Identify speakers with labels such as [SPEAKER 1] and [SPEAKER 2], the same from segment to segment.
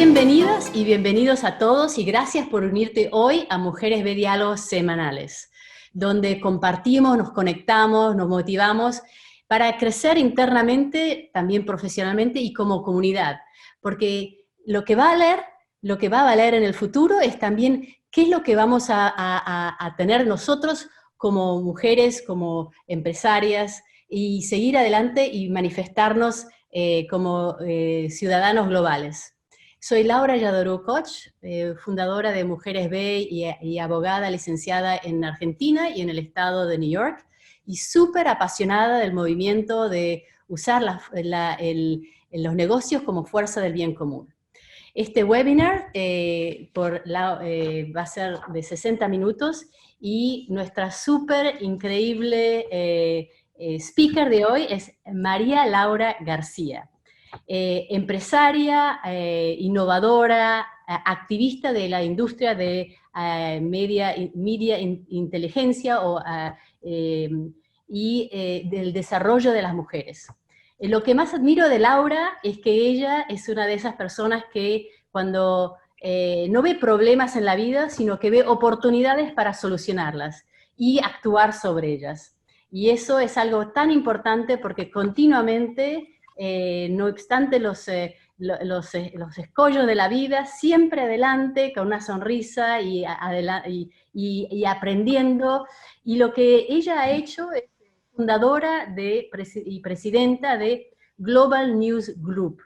[SPEAKER 1] Bienvenidas y bienvenidos a todos y gracias por unirte hoy a Mujeres B Diálogos Semanales, donde compartimos, nos conectamos, nos motivamos para crecer internamente, también profesionalmente y como comunidad. Porque lo que va a valer en el futuro es también qué es lo que vamos a tener nosotros como mujeres, como empresarias, y seguir adelante y manifestarnos como ciudadanos globales. Soy Laura Yadorú Koch, fundadora de Mujeres B y abogada licenciada en Argentina y en el estado de New York, y súper apasionada del movimiento de usar los negocios como fuerza del bien común. Este webinar va a ser de 60 minutos y nuestra súper increíble speaker de hoy es María Laura García. Empresaria, innovadora, activista de la industria de media inteligencia y del desarrollo de las mujeres. Lo que más admiro de Laura es que ella es una de esas personas que cuando no ve problemas en la vida, sino que ve oportunidades para solucionarlas y actuar sobre ellas. Y eso es algo tan importante porque continuamente, no obstante los escollos de la vida, siempre adelante, con una sonrisa y aprendiendo. Y lo que ella ha hecho es fundadora y presidenta de Global News Group,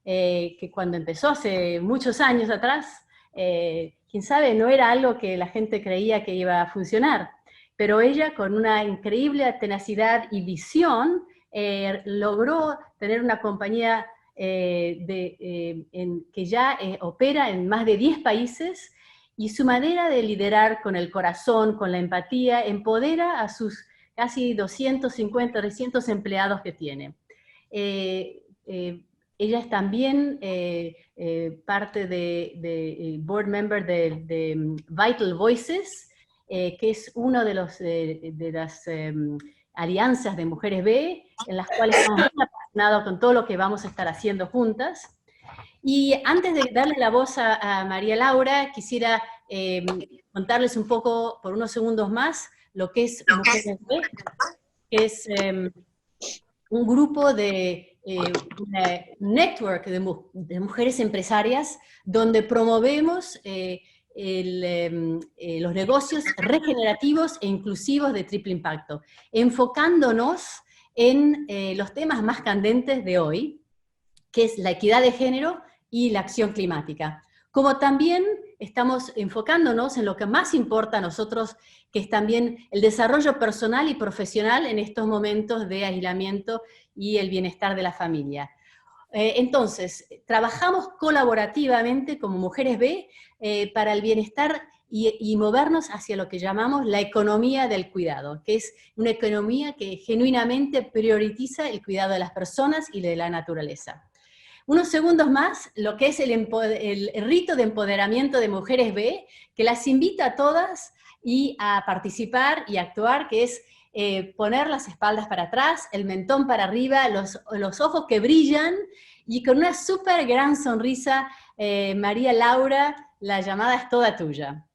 [SPEAKER 1] que cuando empezó hace muchos años atrás, quién sabe, no era algo que la gente creía que iba a funcionar, pero ella con una increíble tenacidad y visión logró tener una compañía que ya opera en más de 10 países, y su manera de liderar con el corazón, con la empatía, empodera a sus casi 250, 300 empleados que tiene. Ella es también parte de board member de Vital Voices, que es uno de las alianzas de Mujeres B, en las cuales estamos muy apasionados con todo lo que vamos a estar haciendo juntas. Y antes de darle la voz a María Laura, quisiera contarles un poco, por unos segundos más, lo que es Mujeres B, que es un grupo una network de mujeres empresarias donde promovemos los negocios regenerativos e inclusivos de triple impacto, enfocándonos en los temas más candentes de hoy, que es la equidad de género y la acción climática. Como también estamos enfocándonos en lo que más importa a nosotros, que es también el desarrollo personal y profesional en estos momentos de aislamiento y el bienestar de la familia. Entonces, trabajamos colaborativamente como Mujeres B para el bienestar y movernos hacia lo que llamamos la economía del cuidado, que es una economía que genuinamente prioriza el cuidado de las personas y de la naturaleza. Unos segundos más, lo que es el rito de empoderamiento de Mujeres B, que las invita a todas a participar y actuar, que es poner las espaldas para atrás, el mentón para arriba, los ojos que brillan, y con una súper gran sonrisa, María Laura, la llamada es toda tuya.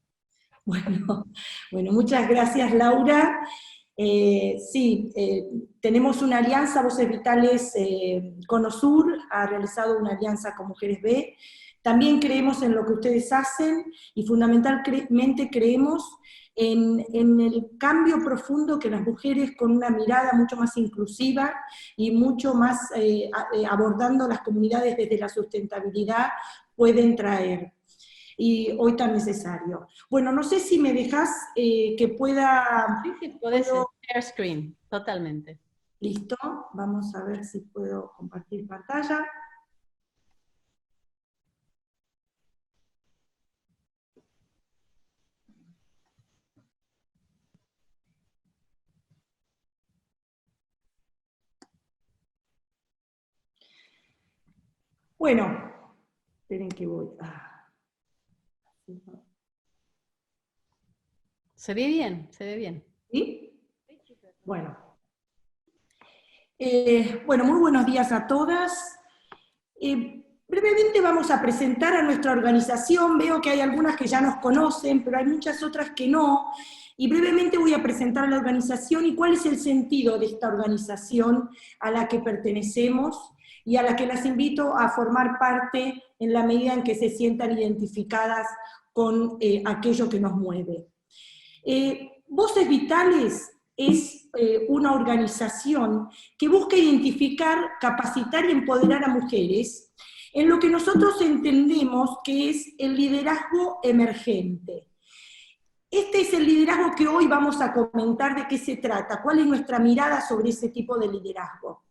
[SPEAKER 2] Bueno, muchas gracias, Laura. Sí, tenemos una alianza, Voces Vitales Conosur ha realizado una alianza con Mujeres B. También creemos en lo que ustedes hacen y fundamentalmente creemos en el cambio profundo que las mujeres con una mirada mucho más inclusiva y mucho más abordando las comunidades desde la sustentabilidad pueden traer. Y hoy tan necesario. Bueno, no sé si me dejas que pueda...
[SPEAKER 1] Sí, podés share screen, totalmente.
[SPEAKER 2] Listo, vamos a ver si puedo compartir pantalla. Bueno, esperen que voy.
[SPEAKER 1] Se ve bien, se ve bien.
[SPEAKER 2] ¿Sí? Bueno. Bueno, muy buenos días a todas. Brevemente vamos a presentar a nuestra organización. Veo que hay algunas que ya nos conocen, pero hay muchas otras que no. Y brevemente voy a presentar a la organización y cuál es el sentido de esta organización a la que pertenecemos y a la que las invito a formar parte en la medida en que se sientan identificadas con aquello que nos mueve. Voces Vitales es una organización que busca identificar, capacitar y empoderar a mujeres en lo que nosotros entendemos que es el liderazgo emergente. Este es el liderazgo que hoy vamos a comentar de qué se trata, cuál es nuestra mirada sobre ese tipo de liderazgo.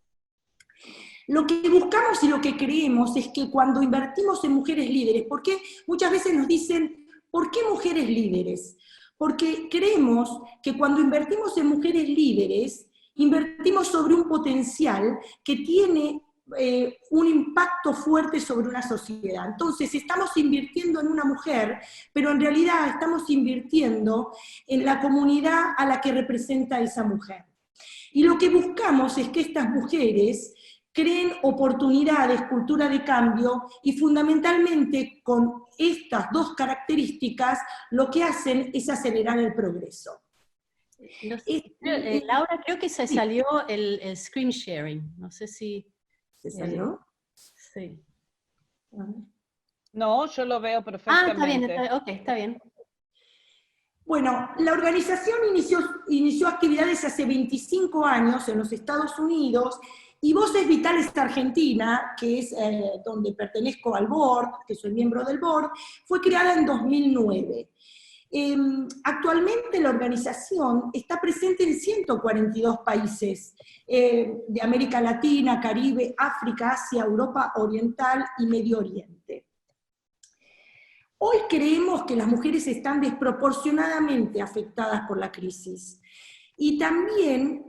[SPEAKER 2] Lo que buscamos y lo que creemos es que cuando invertimos en mujeres líderes, porque muchas veces nos dicen, ¿por qué mujeres líderes? Porque creemos que cuando invertimos en mujeres líderes, invertimos sobre un potencial que tiene un impacto fuerte sobre una sociedad. Entonces, estamos invirtiendo en una mujer, pero en realidad estamos invirtiendo en la comunidad a la que representa esa mujer. Y lo que buscamos es que estas mujeres creen oportunidades, cultura de cambio, y fundamentalmente con estas dos características lo que hacen es acelerar el progreso.
[SPEAKER 1] Laura, creo que se salió el screen sharing, no sé si...
[SPEAKER 2] ¿Se salió?
[SPEAKER 1] Sí.
[SPEAKER 3] No, yo lo veo perfectamente.
[SPEAKER 1] Está bien.
[SPEAKER 2] Bueno, la organización inició actividades hace 25 años en los Estados Unidos, y Voces Vitales Argentina, que es donde pertenezco al board, que soy miembro del board, fue creada en 2009. Actualmente la organización está presente en 142 países de América Latina, Caribe, África, Asia, Europa Oriental y Medio Oriente. Hoy creemos que las mujeres están desproporcionadamente afectadas por la crisis. Y también,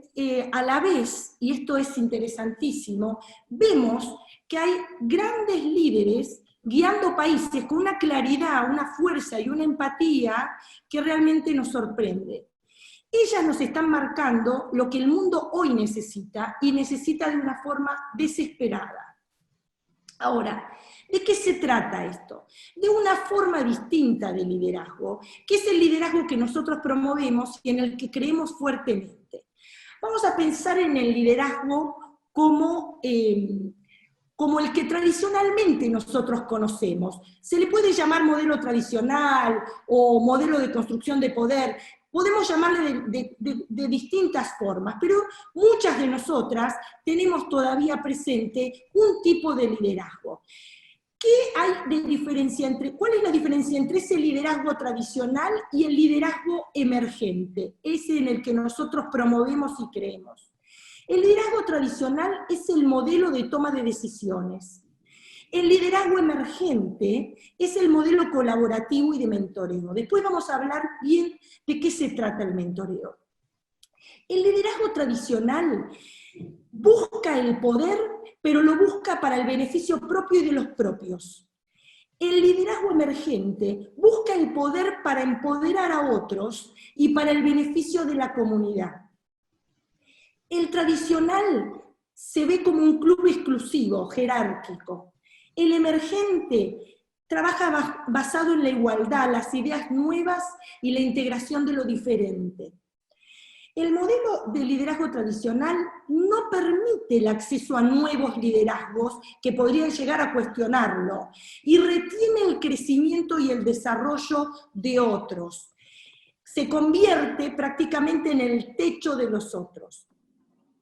[SPEAKER 2] a la vez, y esto es interesantísimo, vemos que hay grandes líderes guiando países con una claridad, una fuerza y una empatía que realmente nos sorprende. Ellas nos están marcando lo que el mundo hoy necesita, y necesita de una forma desesperada. Ahora, ¿de qué se trata esto? De una forma distinta de liderazgo, que es el liderazgo que nosotros promovemos y en el que creemos fuertemente. Vamos a pensar en el liderazgo como el que tradicionalmente nosotros conocemos. Se le puede llamar modelo tradicional o modelo de construcción de poder, podemos llamarle de distintas formas, pero muchas de nosotras tenemos todavía presente un tipo de liderazgo. ¿Qué hay de diferencia cuál es la diferencia entre ese liderazgo tradicional y el liderazgo emergente, ese en el que nosotros promovemos y creemos? El liderazgo tradicional es el modelo de toma de decisiones. El liderazgo emergente es el modelo colaborativo y de mentoreo. Después vamos a hablar bien de qué se trata el mentoreo. El liderazgo tradicional busca el poder, pero lo busca para el beneficio propio y de los propios. El liderazgo emergente busca el poder para empoderar a otros y para el beneficio de la comunidad. El tradicional se ve como un club exclusivo, jerárquico. El emergente trabaja basado en la igualdad, las ideas nuevas y la integración de lo diferente. El modelo de liderazgo tradicional no permite el acceso a nuevos liderazgos que podrían llegar a cuestionarlo, y retiene el crecimiento y el desarrollo de otros. Se convierte prácticamente en el techo de los otros.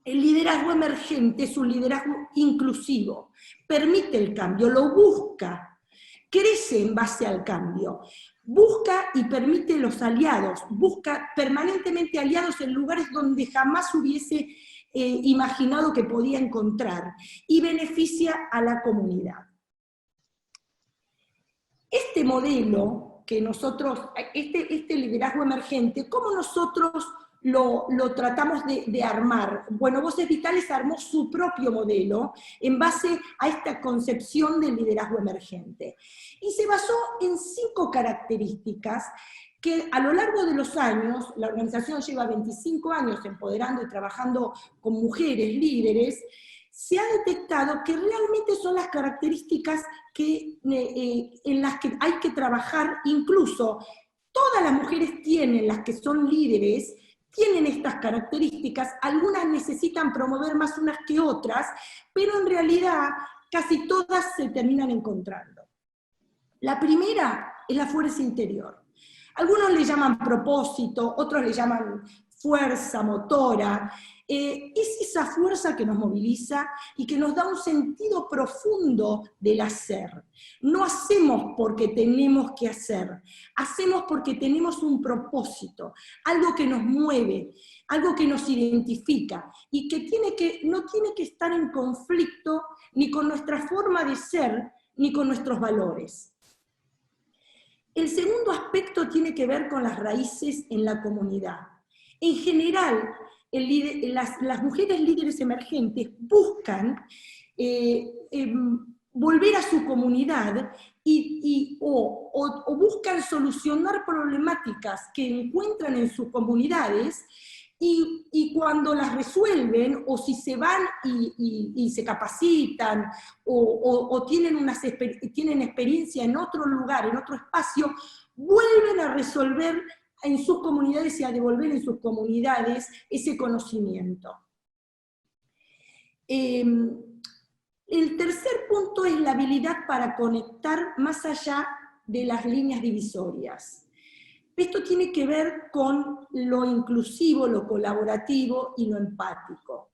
[SPEAKER 2] El liderazgo emergente es un liderazgo inclusivo, permite el cambio, lo busca, crece en base al cambio, busca y permite los aliados, busca permanentemente aliados en lugares donde jamás hubiese imaginado que podía encontrar, y beneficia a la comunidad. Este modelo que nosotros, este liderazgo emergente, ¿cómo nosotros lo tratamos de armar? Bueno, Voces Vitales armó su propio modelo en base a esta concepción del liderazgo emergente. Y se basó en 5 características que a lo largo de los años, la organización lleva 25 años empoderando y trabajando con mujeres líderes, se ha detectado que realmente son las características en las que hay que trabajar. Incluso todas las mujeres tienen, las que son líderes, tienen estas características, algunas necesitan promover más unas que otras, pero en realidad casi todas se terminan encontrando. La primera es la fuerza interior. Algunos le llaman propósito, otros le llaman fuerza motora. Es esa fuerza que nos moviliza y que nos da un sentido profundo del hacer. No hacemos porque tenemos que hacer, hacemos porque tenemos un propósito, algo que nos mueve, algo que nos identifica y que no tiene que estar en conflicto ni con nuestra forma de ser ni con nuestros valores. El segundo aspecto tiene que ver con las raíces en la comunidad. En general, las mujeres líderes emergentes buscan volver a su comunidad o buscan solucionar problemáticas que encuentran en sus comunidades, y cuando las resuelven, o si se van y se capacitan, o tienen experiencia en otro lugar, en otro espacio, vuelven a resolver en sus comunidades y a devolver en sus comunidades ese conocimiento. El tercer punto es la habilidad para conectar más allá de las líneas divisorias. Esto tiene que ver con lo inclusivo, lo colaborativo y lo empático.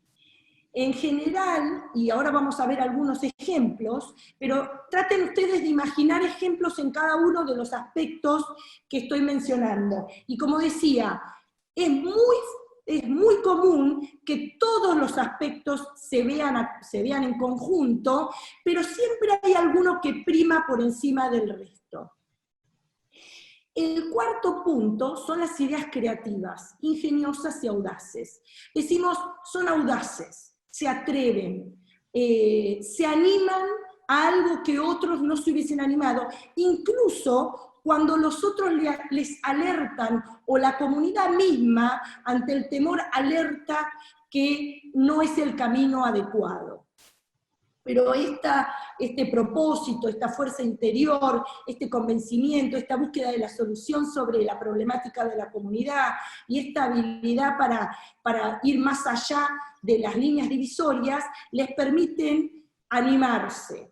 [SPEAKER 2] En general, y ahora vamos a ver algunos ejemplos, pero traten ustedes de imaginar ejemplos en cada uno de los aspectos que estoy mencionando. Y como decía, es muy común que todos los aspectos se vean en conjunto, pero siempre hay alguno que prima por encima del resto. El cuarto punto son las ideas creativas, ingeniosas y audaces. Decimos, son audaces, se atreven, se animan a algo que otros no se hubiesen animado, incluso cuando los otros les alertan, o la comunidad misma, ante el temor, alerta que no es el camino adecuado. Pero este propósito, esta fuerza interior, este convencimiento, esta búsqueda de la solución sobre la problemática de la comunidad, y esta habilidad para ir más allá de las líneas divisorias, les permiten animarse.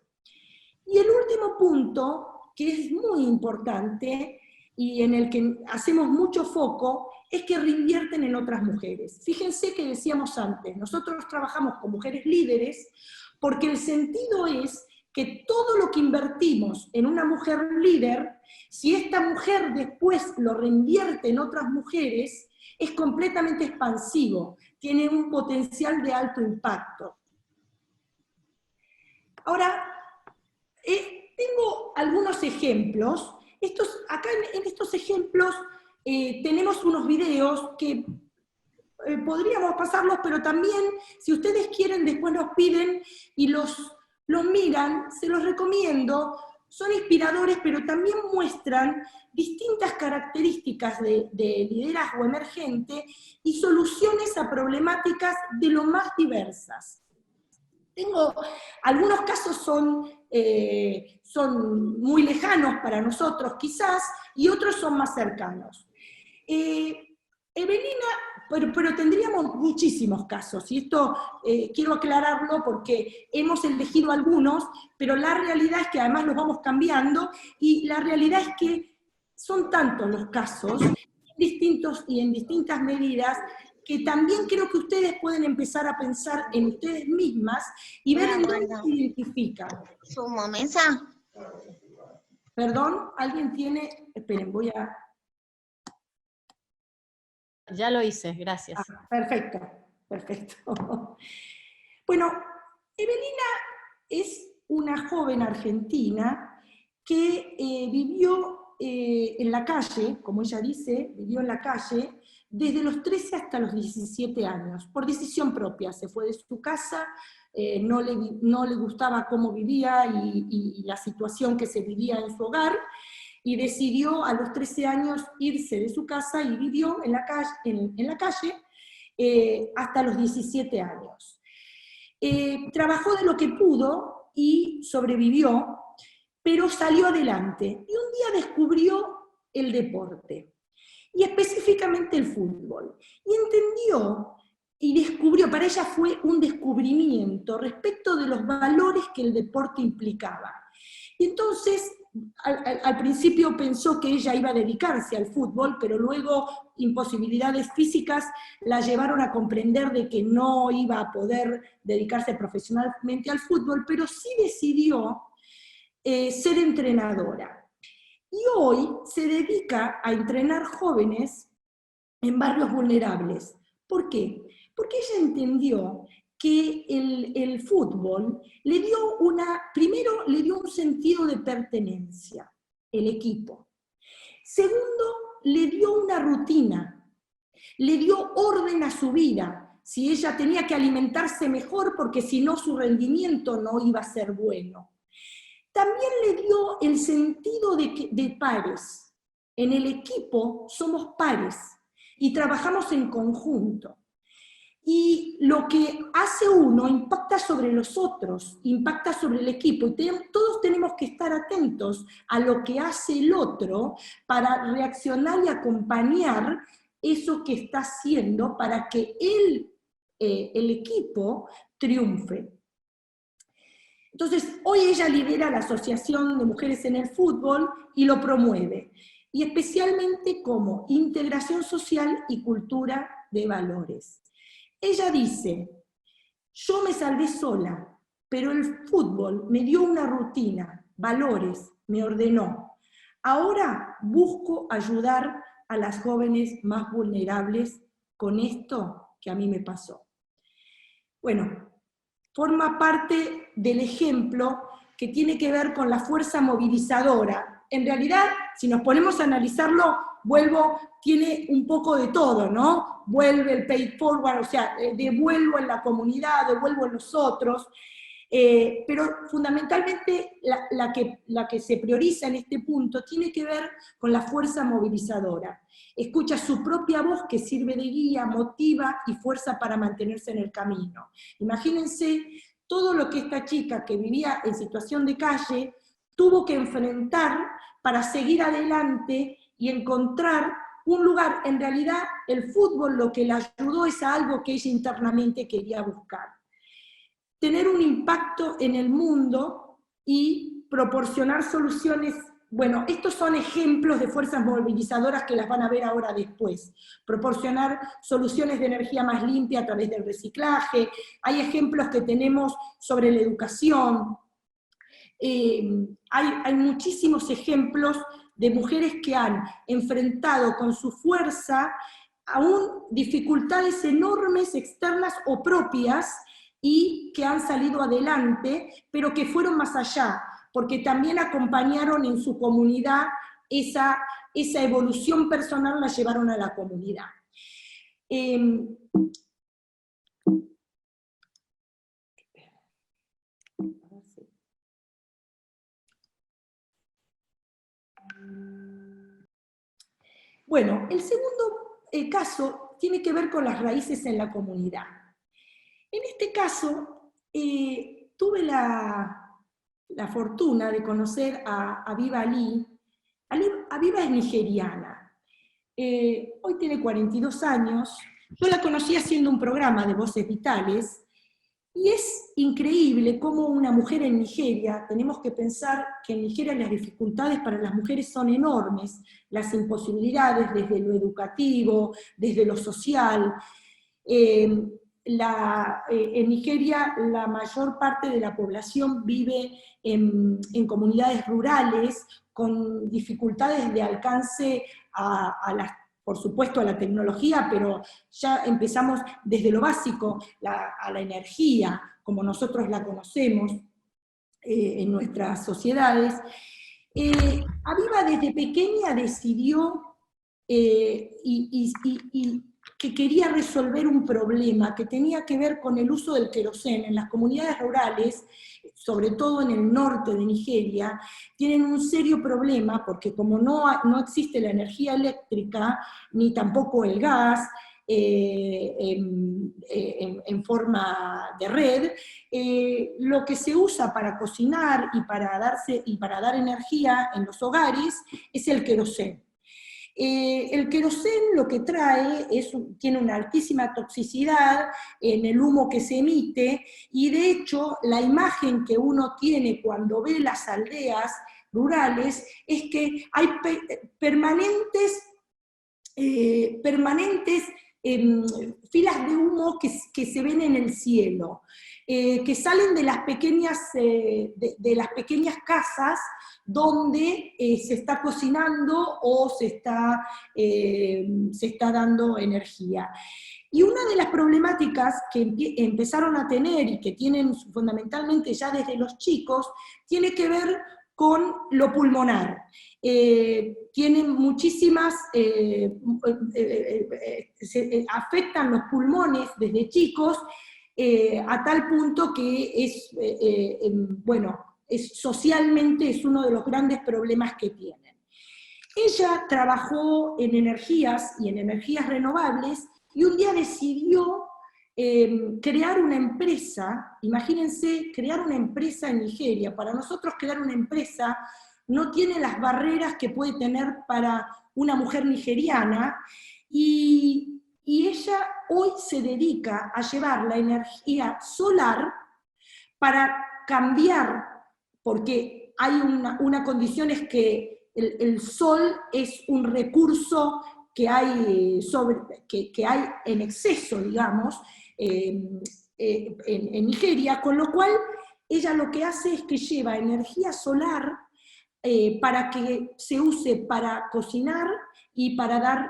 [SPEAKER 2] Y el último punto, que es muy importante, y en el que hacemos mucho foco, es que reinvierten en otras mujeres. Fíjense que decíamos antes, nosotros trabajamos con mujeres líderes, porque el sentido es que todo lo que invertimos en una mujer líder, si esta mujer después lo reinvierte en otras mujeres, es completamente expansivo, tiene un potencial de alto impacto. Ahora, tengo algunos ejemplos. Acá en estos ejemplos tenemos unos videos que podríamos pasarlos, pero también, si ustedes quieren, después nos piden y los miran, se los recomiendo. Son inspiradores, pero también muestran distintas características de liderazgo emergente y soluciones a problemáticas de lo más diversas. Algunos casos son muy lejanos para nosotros quizás, y otros son más cercanos. Evelina, pero tendríamos muchísimos casos, y esto quiero aclararlo porque hemos elegido algunos, pero la realidad es que además los vamos cambiando, y la realidad es que son tantos los casos, distintos y en distintas medidas, que también creo que ustedes pueden empezar a pensar en ustedes mismas y ver en dónde se identifican.
[SPEAKER 4] ¿Sumo mesa?
[SPEAKER 2] Perdón, ¿alguien tiene? Esperen, voy a...
[SPEAKER 1] Ya lo hice, gracias.
[SPEAKER 2] Perfecto, perfecto. Bueno, Evelina es una joven argentina que vivió en la calle, como ella dice, vivió en la calle desde los 13 hasta los 17 años, por decisión propia. Se fue de su casa, no le gustaba cómo vivía y la situación que se vivía en su hogar, y decidió a los 13 años irse de su casa y vivió en la calle hasta los 17 años. trabajó de lo que pudo y sobrevivió, pero salió adelante. Y un día descubrió el deporte, y específicamente el fútbol. Y entendió y descubrió, para ella fue un descubrimiento respecto de los valores que el deporte implicaba. Y entonces, al principio pensó que ella iba a dedicarse al fútbol, pero luego imposibilidades físicas la llevaron a comprender de que no iba a poder dedicarse profesionalmente al fútbol, pero sí decidió ser entrenadora. Y hoy se dedica a entrenar jóvenes en barrios vulnerables. ¿Por qué? Porque ella entendió que el fútbol primero le dio un sentido de pertenencia, el equipo. Segundo, le dio una rutina, le dio orden a su vida. Si ella tenía que alimentarse mejor, porque si no su rendimiento no iba a ser bueno. También le dio el sentido de pares. En el equipo somos pares y trabajamos en conjunto. Y lo que hace uno impacta sobre los otros, impacta sobre el equipo, y todos tenemos que estar atentos a lo que hace el otro para reaccionar y acompañar eso que está haciendo para que el equipo triunfe. Entonces, hoy ella lidera la Asociación de Mujeres en el Fútbol y lo promueve, y especialmente como integración social y cultura de valores. Ella dice, yo me salvé sola, pero el fútbol me dio una rutina, valores, me ordenó. Ahora busco ayudar a las jóvenes más vulnerables con esto que a mí me pasó. Bueno, forma parte del ejemplo que tiene que ver con la fuerza movilizadora. En realidad, si nos ponemos a analizarlo, tiene un poco de todo, ¿no? Vuelve el pay forward, o sea, devuelvo en la comunidad, devuelvo en los otros, pero fundamentalmente la que se prioriza en este punto tiene que ver con la fuerza movilizadora. Escucha su propia voz que sirve de guía, motiva y fuerza para mantenerse en el camino. Imagínense todo lo que esta chica que vivía en situación de calle tuvo que enfrentar para seguir adelante y encontrar un lugar. En realidad, el fútbol lo que la ayudó es a algo que ella internamente quería buscar. Tener un impacto en el mundo y proporcionar soluciones. Bueno, estos son ejemplos de fuerzas movilizadoras que las van a ver ahora después. Proporcionar soluciones de energía más limpia a través del reciclaje. Hay ejemplos que tenemos sobre la educación. Hay muchísimos ejemplos de mujeres que han enfrentado con su fuerza aún dificultades enormes externas o propias y que han salido adelante, pero que fueron más allá, porque también acompañaron en su comunidad esa evolución personal, la llevaron a la comunidad. Bueno, el segundo caso tiene que ver con las raíces en la comunidad. En este caso, tuve la fortuna de conocer a Aviva Ali. Aviva es nigeriana. Hoy tiene 42 años. Yo la conocí haciendo un programa de Voces Vitales, y es increíble cómo una mujer en Nigeria, tenemos que pensar que en Nigeria las dificultades para las mujeres son enormes, las imposibilidades desde lo educativo, desde lo social. En Nigeria la mayor parte de la población vive en comunidades rurales con dificultades de alcance por supuesto a la tecnología, pero ya empezamos desde lo básico, a la energía, como nosotros la conocemos en nuestras sociedades. Aviva desde pequeña decidió que quería resolver un problema que tenía que ver con el uso del queroseno. En las comunidades rurales, sobre todo en el norte de Nigeria, tienen un serio problema porque como no existe la energía eléctrica, ni tampoco el gas, en forma de red, lo que se usa para cocinar y para dar energía en los hogares es el queroseno. El queroseno lo que trae tiene una altísima toxicidad en el humo que se emite, y de hecho la imagen que uno tiene cuando ve las aldeas rurales es que hay permanentes filas de humo que se ven en el cielo, que salen de las pequeñas casas donde se está cocinando o se está dando energía. Y una de las problemáticas que empezaron a tener y que tienen fundamentalmente ya desde los chicos, tiene que ver con lo pulmonar. Tienen muchísimas, afectan los pulmones desde chicos, a tal punto que socialmente es uno de los grandes problemas que tienen. Ella trabajó en energías y en energías renovables, y un día decidió crear una empresa. Imagínense, crear una empresa en Nigeria. Para nosotros crear una empresa no tiene las barreras que puede tener para una mujer nigeriana, y ella hoy se dedica a llevar la energía solar para cambiar, porque hay una condición, es que el sol es un recurso que hay en exceso, digamos, en Nigeria, con lo cual ella lo que hace es que lleva energía solar para que se use para cocinar y para dar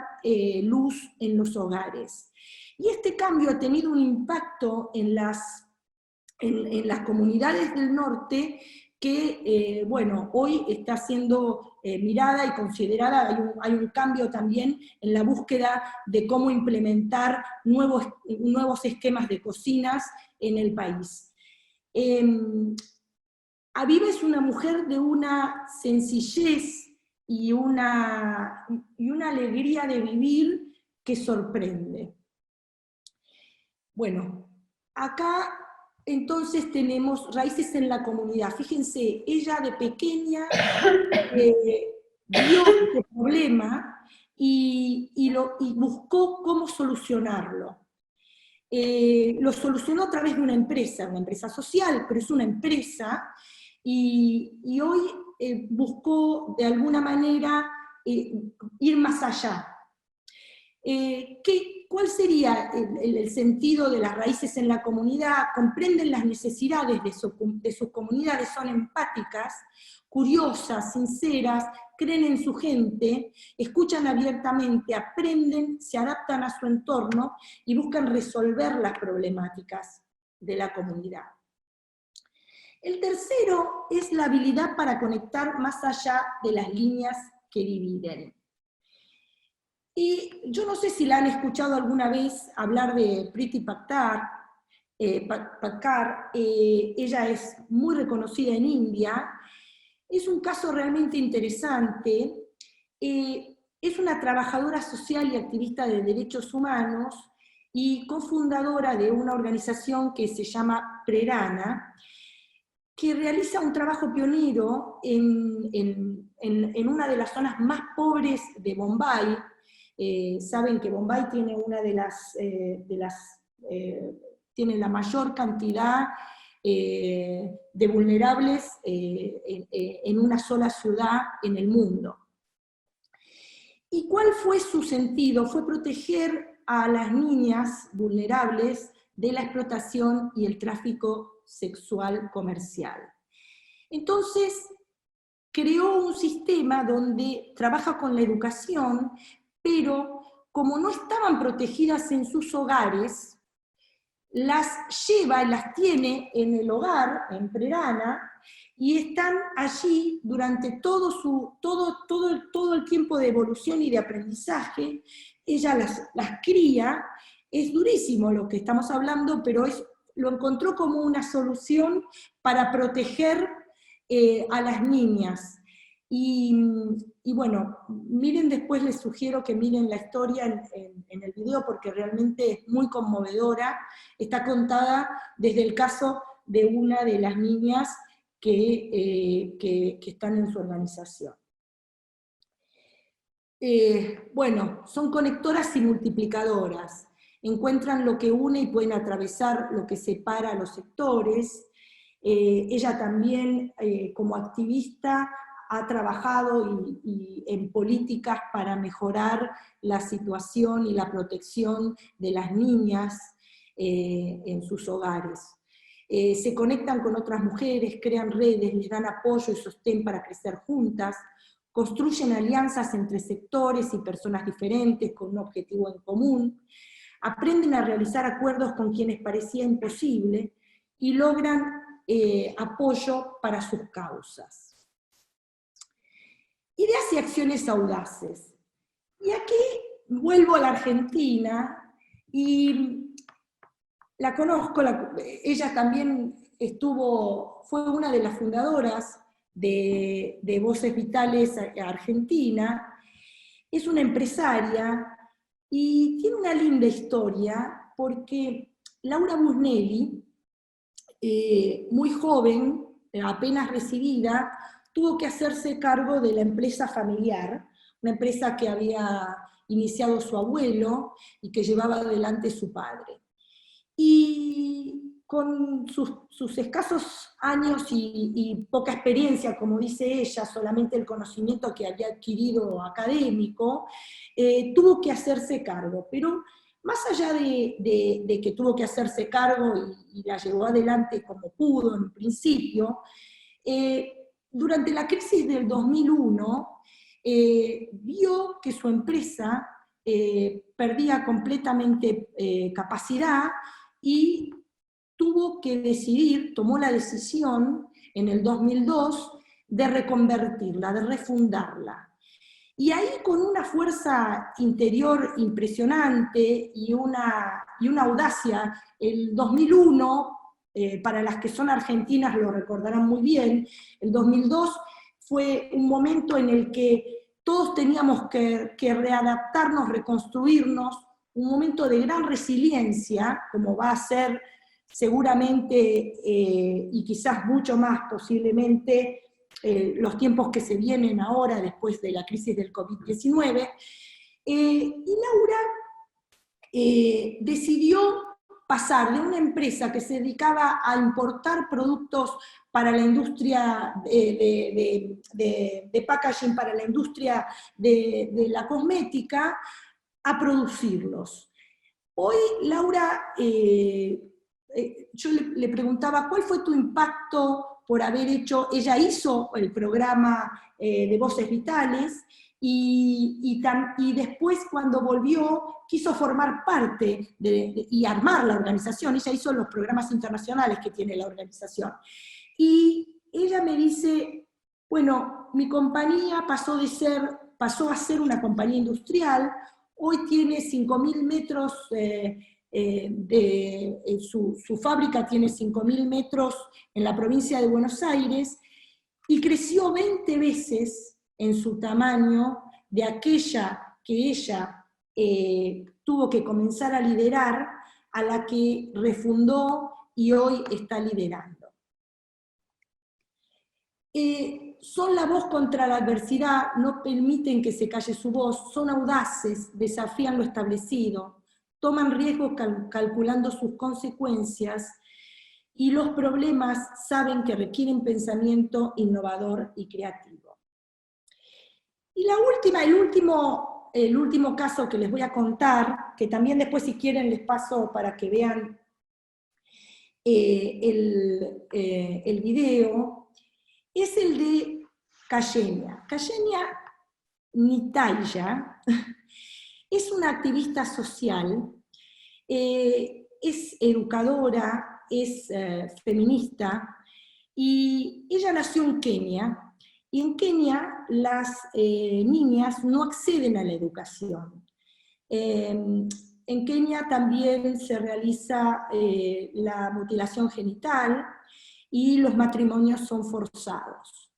[SPEAKER 2] luz en los hogares. Y este cambio ha tenido un impacto en las comunidades del norte que, hoy está siendo mirada y considerada. Hay un cambio también en la búsqueda de cómo implementar nuevos esquemas de cocinas en el país. Aviva es una mujer de una sencillez y una alegría de vivir que sorprende. Bueno, acá entonces tenemos raíces en la comunidad. Fíjense, ella de pequeña vio este problema y buscó cómo solucionarlo. Lo solucionó a través de una empresa social, pero es una empresa, y hoy buscó de alguna manera ir más allá. ¿Cuál sería el sentido de las raíces en la comunidad? Comprenden las necesidades de sus comunidades, son empáticas, curiosas, sinceras, creen en su gente, escuchan abiertamente, aprenden, se adaptan a su entorno y buscan resolver las problemáticas de la comunidad. El tercero es la habilidad para conectar más allá de las líneas que dividen. Y yo no sé si la han escuchado alguna vez hablar de Priti Pattar. Ella es muy reconocida en India. Es un caso realmente interesante. Es una trabajadora social y activista de derechos humanos y cofundadora de una organización que se llama Prerana, que realiza un trabajo pionero en una de las zonas más pobres de Bombay. Saben que Bombay tiene tiene la mayor cantidad de vulnerables en una sola ciudad en el mundo. ¿Y cuál fue su sentido? Fue proteger a las niñas vulnerables de la explotación y el tráfico sexual comercial. Entonces, creó un sistema donde trabaja con la educación, pero como no estaban protegidas en sus hogares, las lleva y las tiene en el hogar, en Prerana, y están allí durante todo el tiempo de evolución y de aprendizaje. Ella las cría. Es durísimo lo que estamos hablando, pero lo encontró como una solución para proteger a las niñas. Y bueno, miren, después les sugiero que miren la historia en el video, porque realmente es muy conmovedora. Está contada desde el caso de una de las niñas que están en su organización. Bueno, son conectoras y multiplicadoras. Encuentran lo que une y pueden atravesar lo que separa a los sectores. Ella también, como activista, ha trabajado en políticas para mejorar la situación y la protección de las niñas en sus hogares. Se conectan con otras mujeres, crean redes, les dan apoyo y sostén para crecer juntas, construyen alianzas entre sectores y personas diferentes con un objetivo en común, aprenden a realizar acuerdos con quienes parecía imposible y logran apoyo para sus causas. Ideas y acciones audaces. Y aquí vuelvo a la Argentina y la conozco, ella también fue una de las fundadoras de Voces Vitales Argentina, es una empresaria y tiene una linda historia porque Laura Busnelli, muy joven, apenas recibida, tuvo que hacerse cargo de la empresa familiar, una empresa que había iniciado su abuelo y que llevaba adelante su padre. Y con sus escasos años y poca experiencia, como dice ella, solamente el conocimiento que había adquirido académico, tuvo que hacerse cargo. Pero más allá de que tuvo que hacerse cargo y la llevó adelante como pudo en principio, durante la crisis del 2001, vio que su empresa perdía completamente capacidad y tomó la decisión en el 2002 de reconvertirla, de refundarla. Y ahí, con una fuerza interior impresionante y una audacia, el 2001, para las que son argentinas lo recordarán muy bien, el 2002 fue un momento en el que todos teníamos que readaptarnos, reconstruirnos, un momento de gran resiliencia, como va a ser seguramente, y quizás mucho más posiblemente, los tiempos que se vienen ahora después de la crisis del COVID-19, y Laura decidió pasar de una empresa que se dedicaba a importar productos para la industria de packaging, para la industria de la cosmética, a producirlos. Hoy, Laura, yo le preguntaba, ¿cuál fue tu impacto por haber hecho? Ella hizo el programa de Voces Vitales, y después, cuando volvió, quiso formar parte y armar la organización. Ella hizo los programas internacionales que tiene la organización. Y ella me dice, bueno, mi compañía pasó a ser una compañía industrial, hoy tiene 5.000 metros, su fábrica tiene 5.000 metros en la provincia de Buenos Aires, y creció 20 veces en su tamaño de aquella que ella tuvo que comenzar a liderar, a la que refundó y hoy está liderando. Son la voz contra la adversidad, no permiten que se calle su voz, son audaces, desafían lo establecido, toman riesgos calculando sus consecuencias, y los problemas saben que requieren pensamiento innovador y creativo. Y la última, el último caso que les voy a contar, que también después, si quieren, les paso para que vean el video, es el de Kayenia. Kayenia Nitaya es una activista social, es educadora, es feminista, y ella nació en Kenia, y en Kenia las niñas no acceden a la educación. En Kenia también se realiza la mutilación genital y los matrimonios son forzados.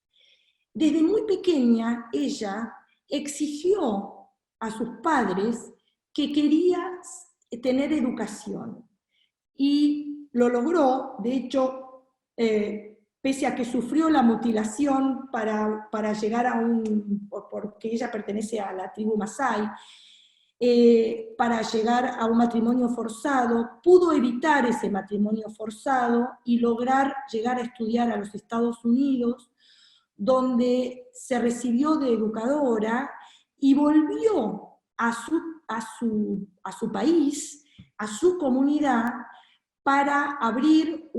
[SPEAKER 2] desde muy pequeña ella exigió a sus padres que quería tener educación. Y lo logró, de hecho, pese a que sufrió la mutilación para llegar a porque ella pertenece a la tribu Masái, para llegar a un matrimonio forzado, pudo evitar ese matrimonio forzado y lograr llegar a estudiar a los Estados Unidos, donde se recibió de educadora y volvió a su país, a su comunidad, para abrir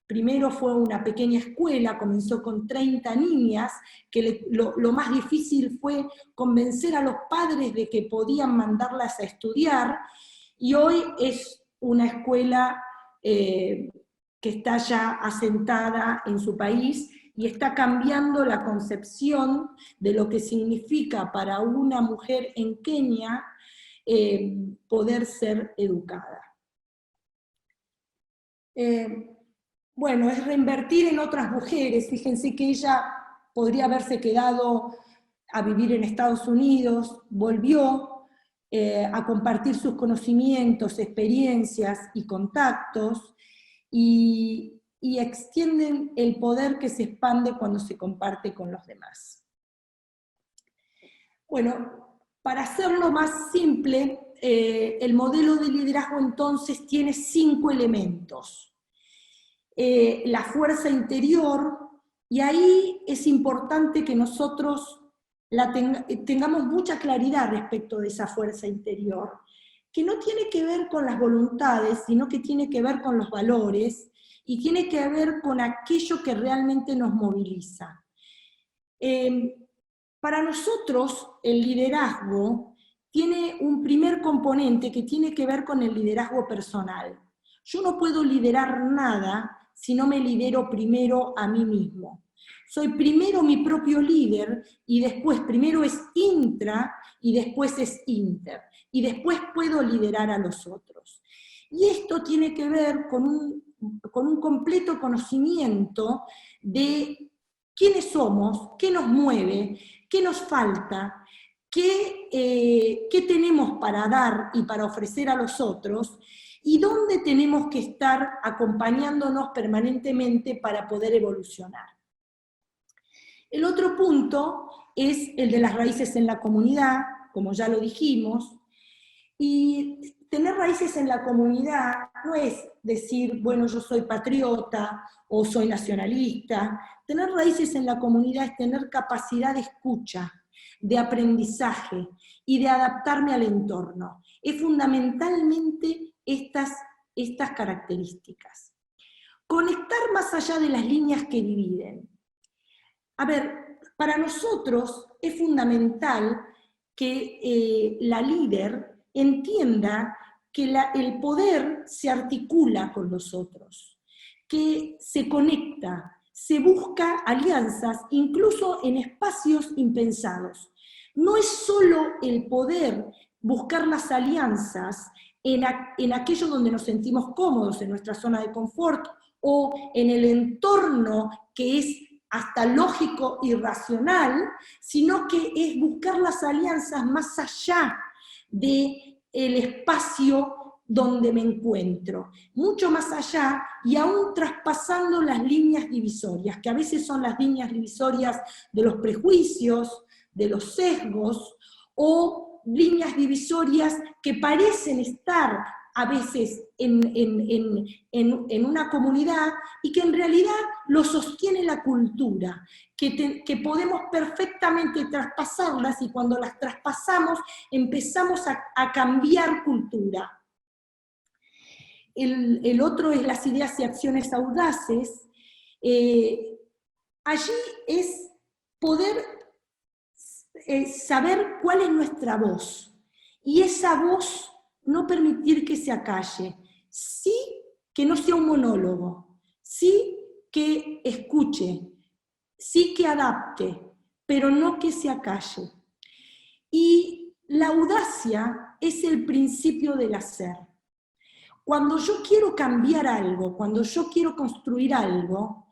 [SPEAKER 2] primero fue una pequeña escuela, comenzó con 30 niñas, que lo más difícil fue convencer a los padres de que podían mandarlas a estudiar, y hoy es una escuela que está ya asentada en su país, y está cambiando la concepción de lo que significa para una mujer en Kenia poder ser educada. Bueno, es reinvertir en otras mujeres. Fíjense que ella podría haberse quedado a vivir en Estados Unidos, volvió a compartir sus conocimientos, experiencias y contactos, y extienden el poder que se expande cuando se comparte con los demás. Bueno, para hacerlo más simple, el modelo de liderazgo entonces tiene 5 elementos. La fuerza interior, y ahí es importante que nosotros tengamos mucha claridad respecto de esa fuerza interior, que no tiene que ver con las voluntades, sino que tiene que ver con los valores, y tiene que ver con aquello que realmente nos moviliza. Para nosotros, el liderazgo tiene un primer componente que tiene que ver con el liderazgo personal. Yo no puedo liderar nada si no me lidero primero a mí mismo. Soy primero mi propio líder, y después primero es intra, y después es inter, y después puedo liderar a los otros. Y esto tiene que ver con un completo conocimiento de quiénes somos, qué nos mueve, qué nos falta, qué tenemos para dar y para ofrecer a los otros, y dónde tenemos que estar acompañándonos permanentemente para poder evolucionar. El otro punto es el de las raíces en la comunidad, como ya lo dijimos, y tener raíces en la comunidad no es decir, bueno, yo soy patriota o soy nacionalista. Tener raíces en la comunidad es tener capacidad de escucha, de aprendizaje y de adaptarme al entorno. Es fundamentalmente estas características. Conectar más allá de las líneas que dividen. A ver, para nosotros es fundamental que la líder entienda que el poder se articula con los otros, que se conecta, se busca alianzas, incluso en espacios impensados. No es solo el poder buscar las alianzas en aquello donde nos sentimos cómodos, en nuestra zona de confort, o en el entorno que es hasta lógico y racional, sino que es buscar las alianzas más allá del espacio donde me encuentro, mucho más allá, y aún traspasando las líneas divisorias, que a veces son las líneas divisorias de los prejuicios, de los sesgos, o líneas divisorias que parecen estar a veces en una comunidad, y que en realidad lo sostiene la cultura, que podemos perfectamente traspasarlas, y cuando las traspasamos empezamos a cambiar cultura. El otro es las ideas y acciones audaces. Allí es poder saber cuál es nuestra voz, y esa voz no permitir que se acalle, sí que no sea un monólogo, sí que escuche, sí que adapte, pero no que se acalle. Y la audacia es el principio del hacer. Cuando yo quiero cambiar algo, cuando yo quiero construir algo,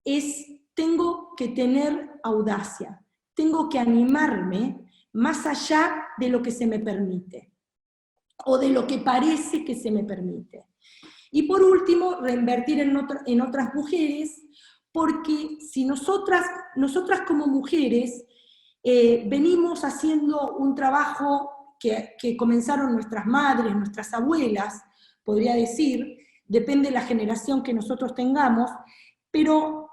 [SPEAKER 2] es tengo que tener audacia, tengo que animarme más allá de lo que se me permite, o de lo que parece que se me permite. Y por último, reinvertir en otras mujeres, porque si nosotras como mujeres venimos haciendo un trabajo que comenzaron nuestras madres, nuestras abuelas, podría decir, depende de la generación que nosotros tengamos, pero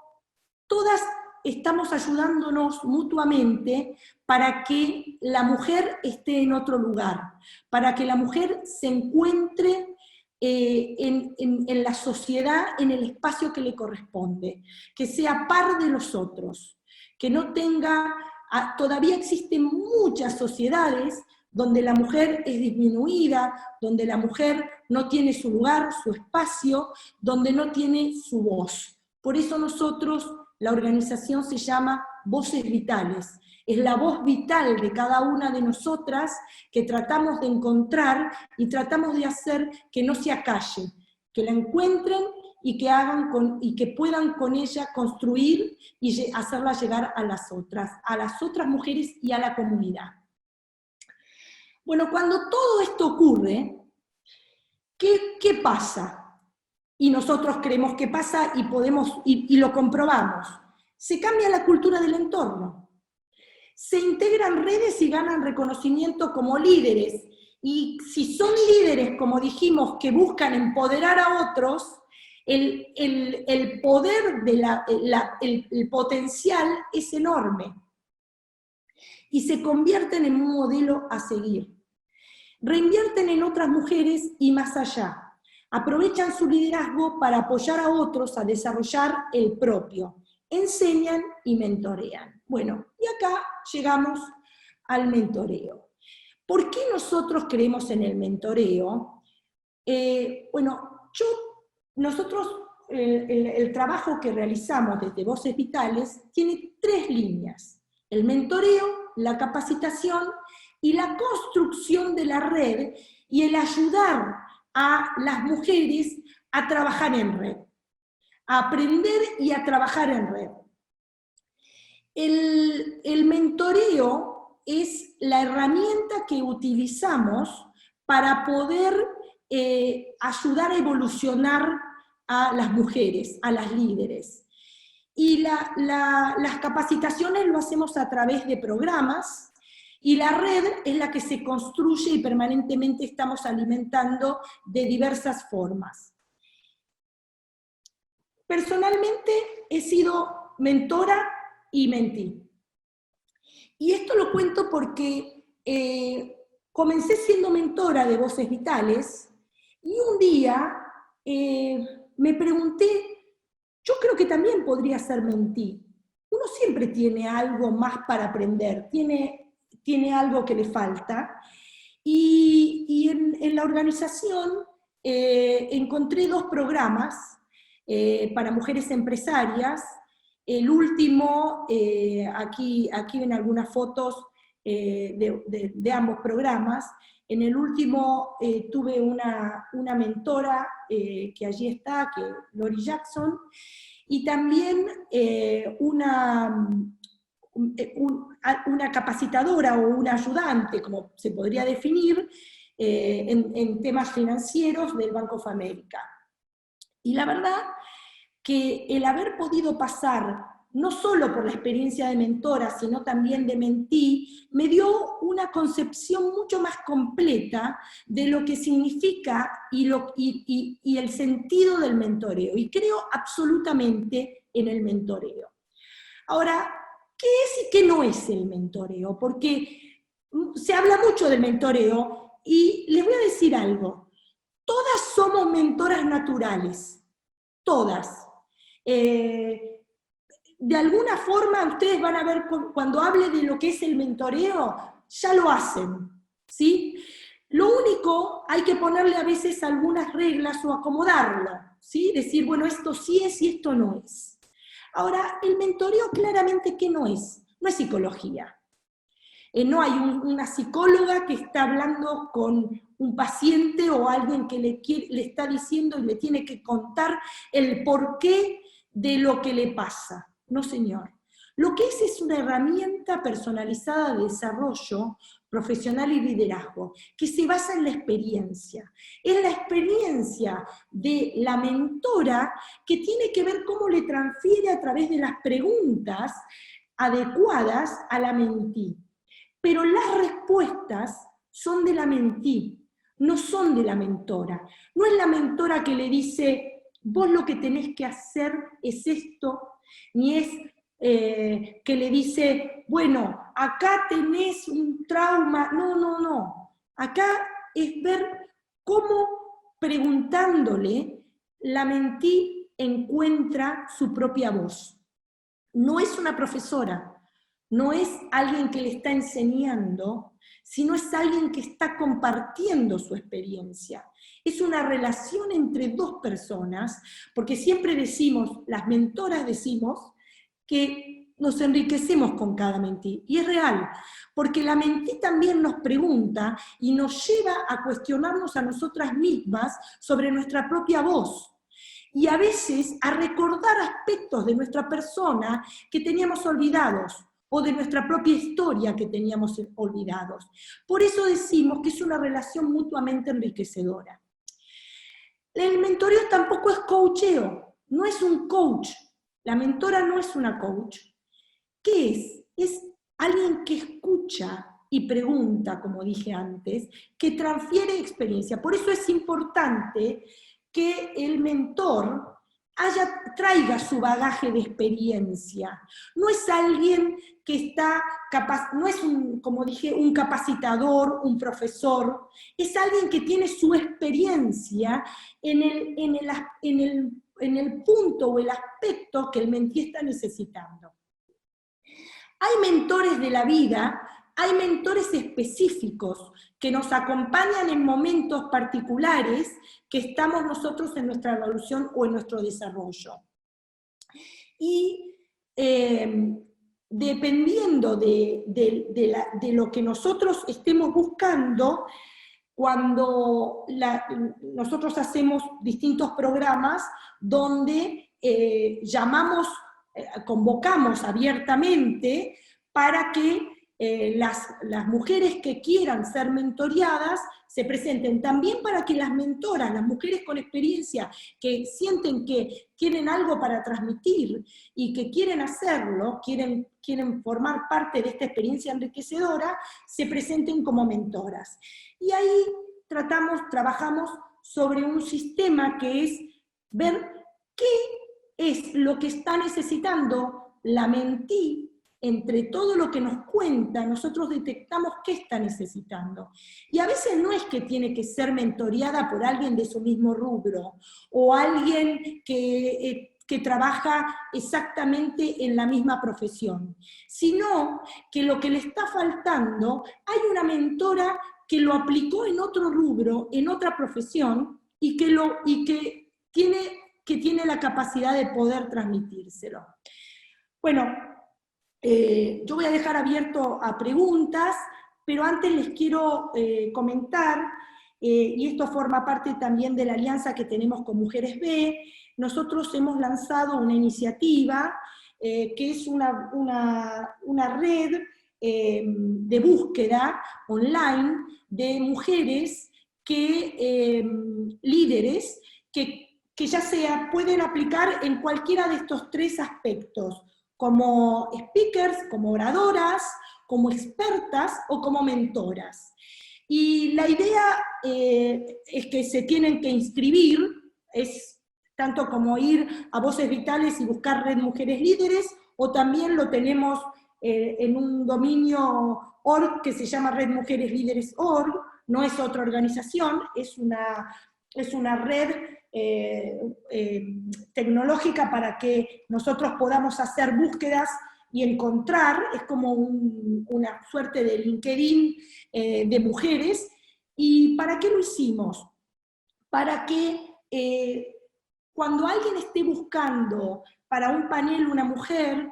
[SPEAKER 2] todas estamos ayudándonos mutuamente para que la mujer esté en otro lugar, para que la mujer se encuentre en la sociedad, en el espacio que le corresponde, que sea par de los otros, que no tenga, todavía existen muchas sociedades donde la mujer es disminuida, donde la mujer no tiene su lugar, su espacio, donde no tiene su voz. Por eso nosotros, la organización se llama Voces Vitales. Es la voz vital de cada una de nosotras que tratamos de encontrar y tratamos de hacer que no se acalle, que la encuentren y que puedan con ella construir y hacerla llegar a las otras mujeres y a la comunidad. Bueno, cuando todo esto ocurre, ¿qué pasa? Y nosotros creemos que pasa y lo comprobamos. Se cambia la cultura del entorno. Se integran redes y ganan reconocimiento como líderes. Y si son líderes, como dijimos, que buscan empoderar a otros, el poder, el potencial es enorme. Y se convierten en un modelo a seguir. Reinvierten en otras mujeres y más allá. Aprovechan su liderazgo para apoyar a otros a desarrollar el propio. Enseñan y mentorean. Bueno, y acá llegamos al mentoreo. ¿Por qué nosotros creemos en el mentoreo? Nosotros, el trabajo que realizamos desde Voces Vitales tiene 3 líneas. El mentoreo, la capacitación y la construcción de la red y el ayudar a las mujeres a trabajar en red, a aprender y a trabajar en red. El mentoreo es la herramienta que utilizamos para poder ayudar a evolucionar a las mujeres, a las líderes. Y las capacitaciones lo hacemos a través de programas, y la red es la que se construye y permanentemente estamos alimentando de diversas formas. Personalmente he sido mentora y mentí. Y esto lo cuento porque comencé siendo mentora de Voces Vitales y un día me pregunté, yo creo que también podría ser mentí. Uno siempre tiene algo más para aprender, tiene algo que le falta, y en la organización encontré 2 programas para mujeres empresarias. El último, aquí ven algunas fotos de ambos programas. En el último tuve una mentora que allí está, que es Lori Jackson, y también una capacitadora o una ayudante, como se podría definir, en temas financieros del Bank of America. Y la verdad que el haber podido pasar, no solo por la experiencia de mentora, sino también de mentí, me dio una concepción mucho más completa de lo que significa y el sentido del mentoreo. Y creo absolutamente en el mentoreo. Ahora, ¿qué es y qué no es el mentoreo? Porque se habla mucho del mentoreo y les voy a decir algo. Todas somos mentoras naturales. Todas. De alguna forma ustedes van a ver cuando hable de lo que es el mentoreo, ya lo hacen, ¿sí? Lo único, hay que ponerle a veces algunas reglas o acomodarlo, ¿sí? Decir, bueno, esto sí es y esto no es. Ahora, el mentoreo claramente, ¿qué no es? No es psicología. No hay una psicóloga que está hablando con un paciente o alguien que le está diciendo y le tiene que contar el porqué de lo que le pasa. No, señor. Lo que es una herramienta personalizada de desarrollo profesional y liderazgo, que se basa en la experiencia. Es la experiencia de la mentora que tiene que ver cómo le transfiere a través de las preguntas adecuadas a la mentí. Pero las respuestas son de la mentí, no son de la mentora. No es la mentora que le dice, vos lo que tenés que hacer es esto, ni es que le dice, bueno, acá tenés un trauma. No, no, no. Acá es ver cómo, preguntándole, la mentí encuentra su propia voz. No es una profesora, no es alguien que le está enseñando, sino es alguien que está compartiendo su experiencia. Es una relación entre dos personas, porque siempre decimos, las mentoras decimos, que nos enriquecemos con cada mentí, y es real, porque la mentí también nos pregunta y nos lleva a cuestionarnos a nosotras mismas sobre nuestra propia voz, y a veces a recordar aspectos de nuestra persona que teníamos olvidados, o de nuestra propia historia que teníamos olvidados. Por eso decimos que es una relación mutuamente enriquecedora. El mentoreo tampoco es coacheo, no es un coach. La mentora no es una coach. ¿Qué es? Es alguien que escucha y pregunta, como dije antes, que transfiere experiencia. Por eso es importante que el mentor traiga su bagaje de experiencia. No es alguien que está capaz, no es como dije, un capacitador, un profesor, es alguien que tiene su experiencia en el punto o el aspecto que el mentí está necesitando. Hay mentores de la vida, hay mentores específicos que nos acompañan en momentos particulares que estamos nosotros en nuestra evolución o en nuestro desarrollo. Y dependiendo de lo que nosotros estemos buscando, cuando nosotros hacemos distintos programas donde convocamos abiertamente para que las mujeres que quieran ser mentoreadas se presenten, también para que las mentoras, las mujeres con experiencia que sienten que tienen algo para transmitir y que quieren hacerlo, quieren formar parte de esta experiencia enriquecedora, se presenten como mentoras. Y ahí trabajamos sobre un sistema que es ver qué es lo que está necesitando la mentí. Entre todo lo que nos cuenta, nosotros detectamos qué está necesitando. Y a veces no es que tiene que ser mentoreada por alguien de su mismo rubro, o alguien que trabaja exactamente en la misma profesión, sino que lo que le está faltando, hay una mentora que lo aplicó en otro rubro, en otra profesión, y que tiene la capacidad de poder transmitírselo. Bueno, yo voy a dejar abierto a preguntas, pero antes les quiero comentar, y esto forma parte también de la alianza que tenemos con Mujeres B. Nosotros hemos lanzado una iniciativa que es una red de búsqueda online de mujeres líderes que ya sea pueden aplicar en cualquiera de estos tres aspectos, como speakers, como oradoras, como expertas o como mentoras. Y la idea es que se tienen que inscribir, es tanto como ir a Voces Vitales y buscar Red Mujeres Líderes, o también lo tenemos en un dominio org que se llama Red Mujeres Líderes org, no es otra organización, es una red tecnológica para que nosotros podamos hacer búsquedas y encontrar, es como una suerte de LinkedIn de mujeres. ¿Y para qué lo hicimos? Para que cuando alguien esté buscando para un panel una mujer,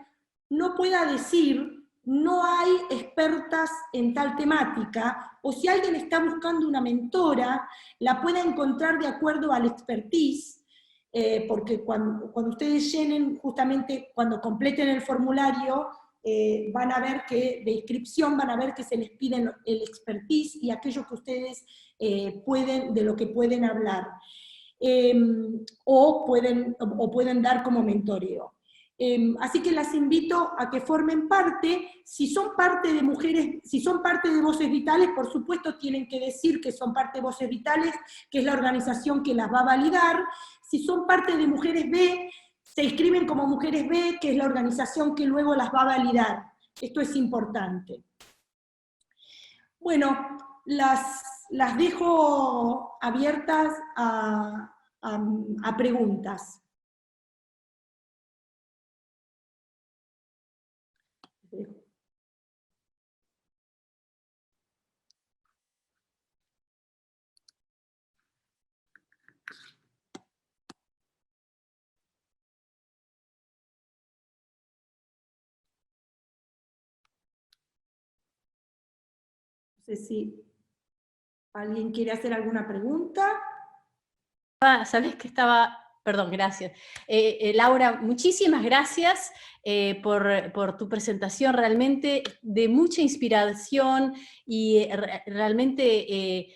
[SPEAKER 2] no pueda decir, no hay expertas en tal temática, o si alguien está buscando una mentora, la pueda encontrar de acuerdo al expertise, porque cuando ustedes llenen, justamente cuando completen el formulario, van a ver que, de inscripción, van a ver que se les pide el expertise y aquello que ustedes de lo que pueden hablar, o pueden dar como mentoreo. Así que las invito a que formen parte. Si son parte de mujeres, si son parte de Voces Vitales, por supuesto tienen que decir que son parte de Voces Vitales, que es la organización que las va a validar. Si son parte de Mujeres B, se inscriben como Mujeres B, que es la organización que luego las va a validar. Esto es importante. Bueno, las dejo abiertas a preguntas. No sé si alguien quiere hacer alguna pregunta.
[SPEAKER 1] ¿Sabés que estaba? Perdón, gracias. Laura, muchísimas gracias por tu presentación, realmente de mucha inspiración, y realmente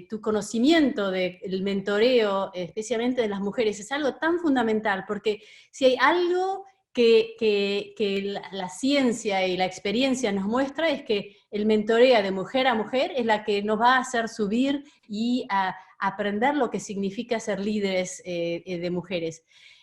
[SPEAKER 1] tu conocimiento del mentoreo, especialmente de las mujeres, es algo tan fundamental, porque si hay algo que la ciencia y la experiencia nos muestra, es que el mentoreo de mujer a mujer es la que nos va a hacer subir y a aprender lo que significa ser líderes de mujeres.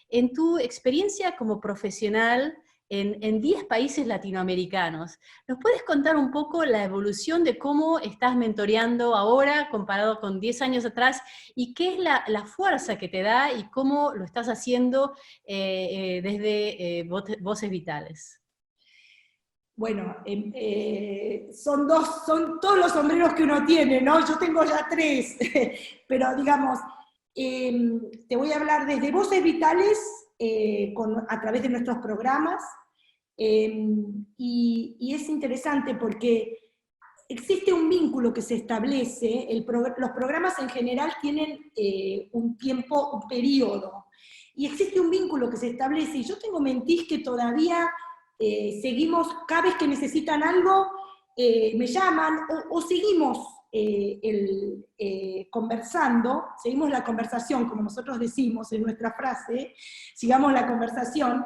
[SPEAKER 1] En tu experiencia como profesional en 10 países latinoamericanos, ¿nos puedes contar un poco la evolución de cómo estás mentoreando ahora comparado con 10 años atrás, y qué es la fuerza que te da y cómo lo estás haciendo desde Voces Vitales?
[SPEAKER 2] Bueno, son todos los sombreros que uno tiene, ¿no? Yo tengo ya 3, pero digamos, te voy a hablar desde Voces Vitales, a través de nuestros programas, y es interesante porque existe un vínculo que se establece. Los programas en general tienen un tiempo, un periodo, y existe un vínculo que se establece, y yo tengo mentís que todavía seguimos, cada vez que necesitan algo, me llaman, o seguimos conversando, seguimos la conversación, como nosotros decimos en nuestra frase, sigamos la conversación,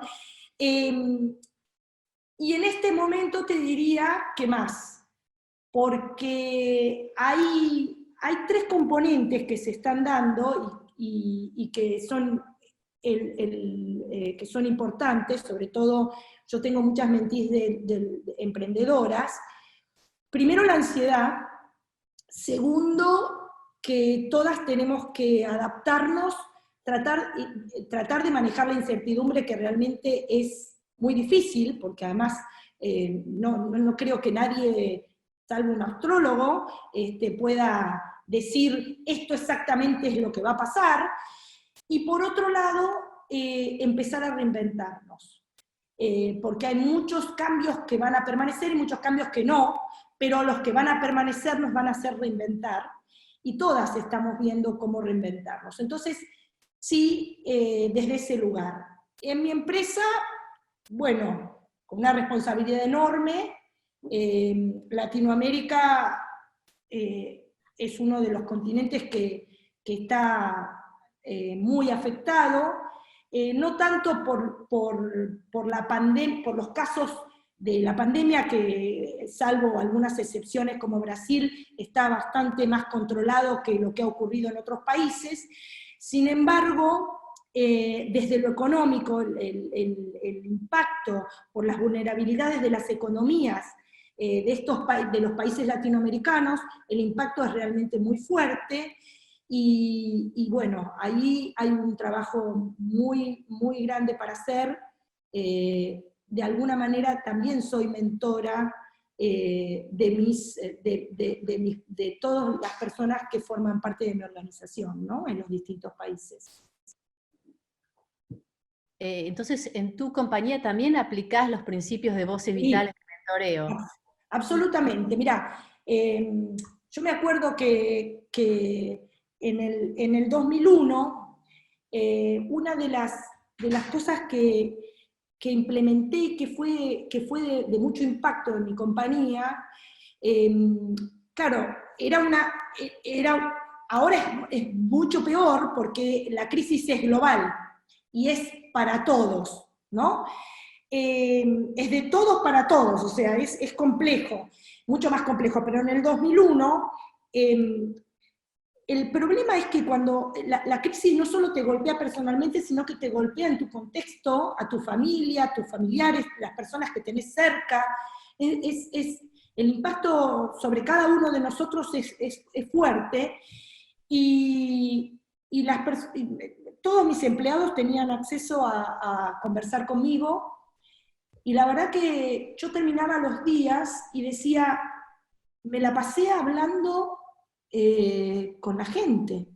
[SPEAKER 2] y en este momento te diría que más, porque hay 3 componentes que se están dando y que son que son importantes. Sobre todo yo tengo muchas mentís de emprendedoras. Primero, la ansiedad. Segundo, que todas tenemos que adaptarnos, tratar de manejar la incertidumbre, que realmente es muy difícil, porque además no creo que nadie, salvo un astrólogo, pueda decir esto exactamente es lo que va a pasar. Y por otro lado, empezar a reinventarnos, porque hay muchos cambios que van a permanecer y muchos cambios que no, pero los que van a permanecer nos van a hacer reinventar, y todas estamos viendo cómo reinventarnos. Entonces, sí, desde ese lugar. En mi empresa, bueno, con una responsabilidad enorme. Latinoamérica es uno de los continentes que está muy afectado, no tanto por los casos de la pandemia, que salvo algunas excepciones como Brasil, está bastante más controlado que lo que ha ocurrido en otros países. Sin embargo, desde lo económico, el impacto por las vulnerabilidades de las economías de los países latinoamericanos, el impacto es realmente muy fuerte. Y bueno, ahí hay un trabajo muy, muy grande para hacer. De alguna manera también soy mentora de todas las personas que forman parte de mi organización, ¿no? En los distintos países.
[SPEAKER 1] Entonces, en tu compañía también aplicás los principios de Voces Vitales de mentoreo.
[SPEAKER 2] Absolutamente. Mirá, yo me acuerdo que en el 2001 una de las cosas que implementé, que fue de mucho impacto en mi compañía, claro, ahora es mucho peor porque la crisis es global y es para todos, ¿no? Es de todos para todos, o sea, es complejo, mucho más complejo, pero en el 2001, el problema es que cuando la crisis no solo te golpea personalmente, sino que te golpea en tu contexto, a tu familia, a tus familiares, las personas que tenés cerca, el impacto sobre cada uno de nosotros es fuerte, y todos mis empleados tenían acceso a conversar conmigo, y la verdad que yo terminaba los días y decía, me la pasé hablando con la gente.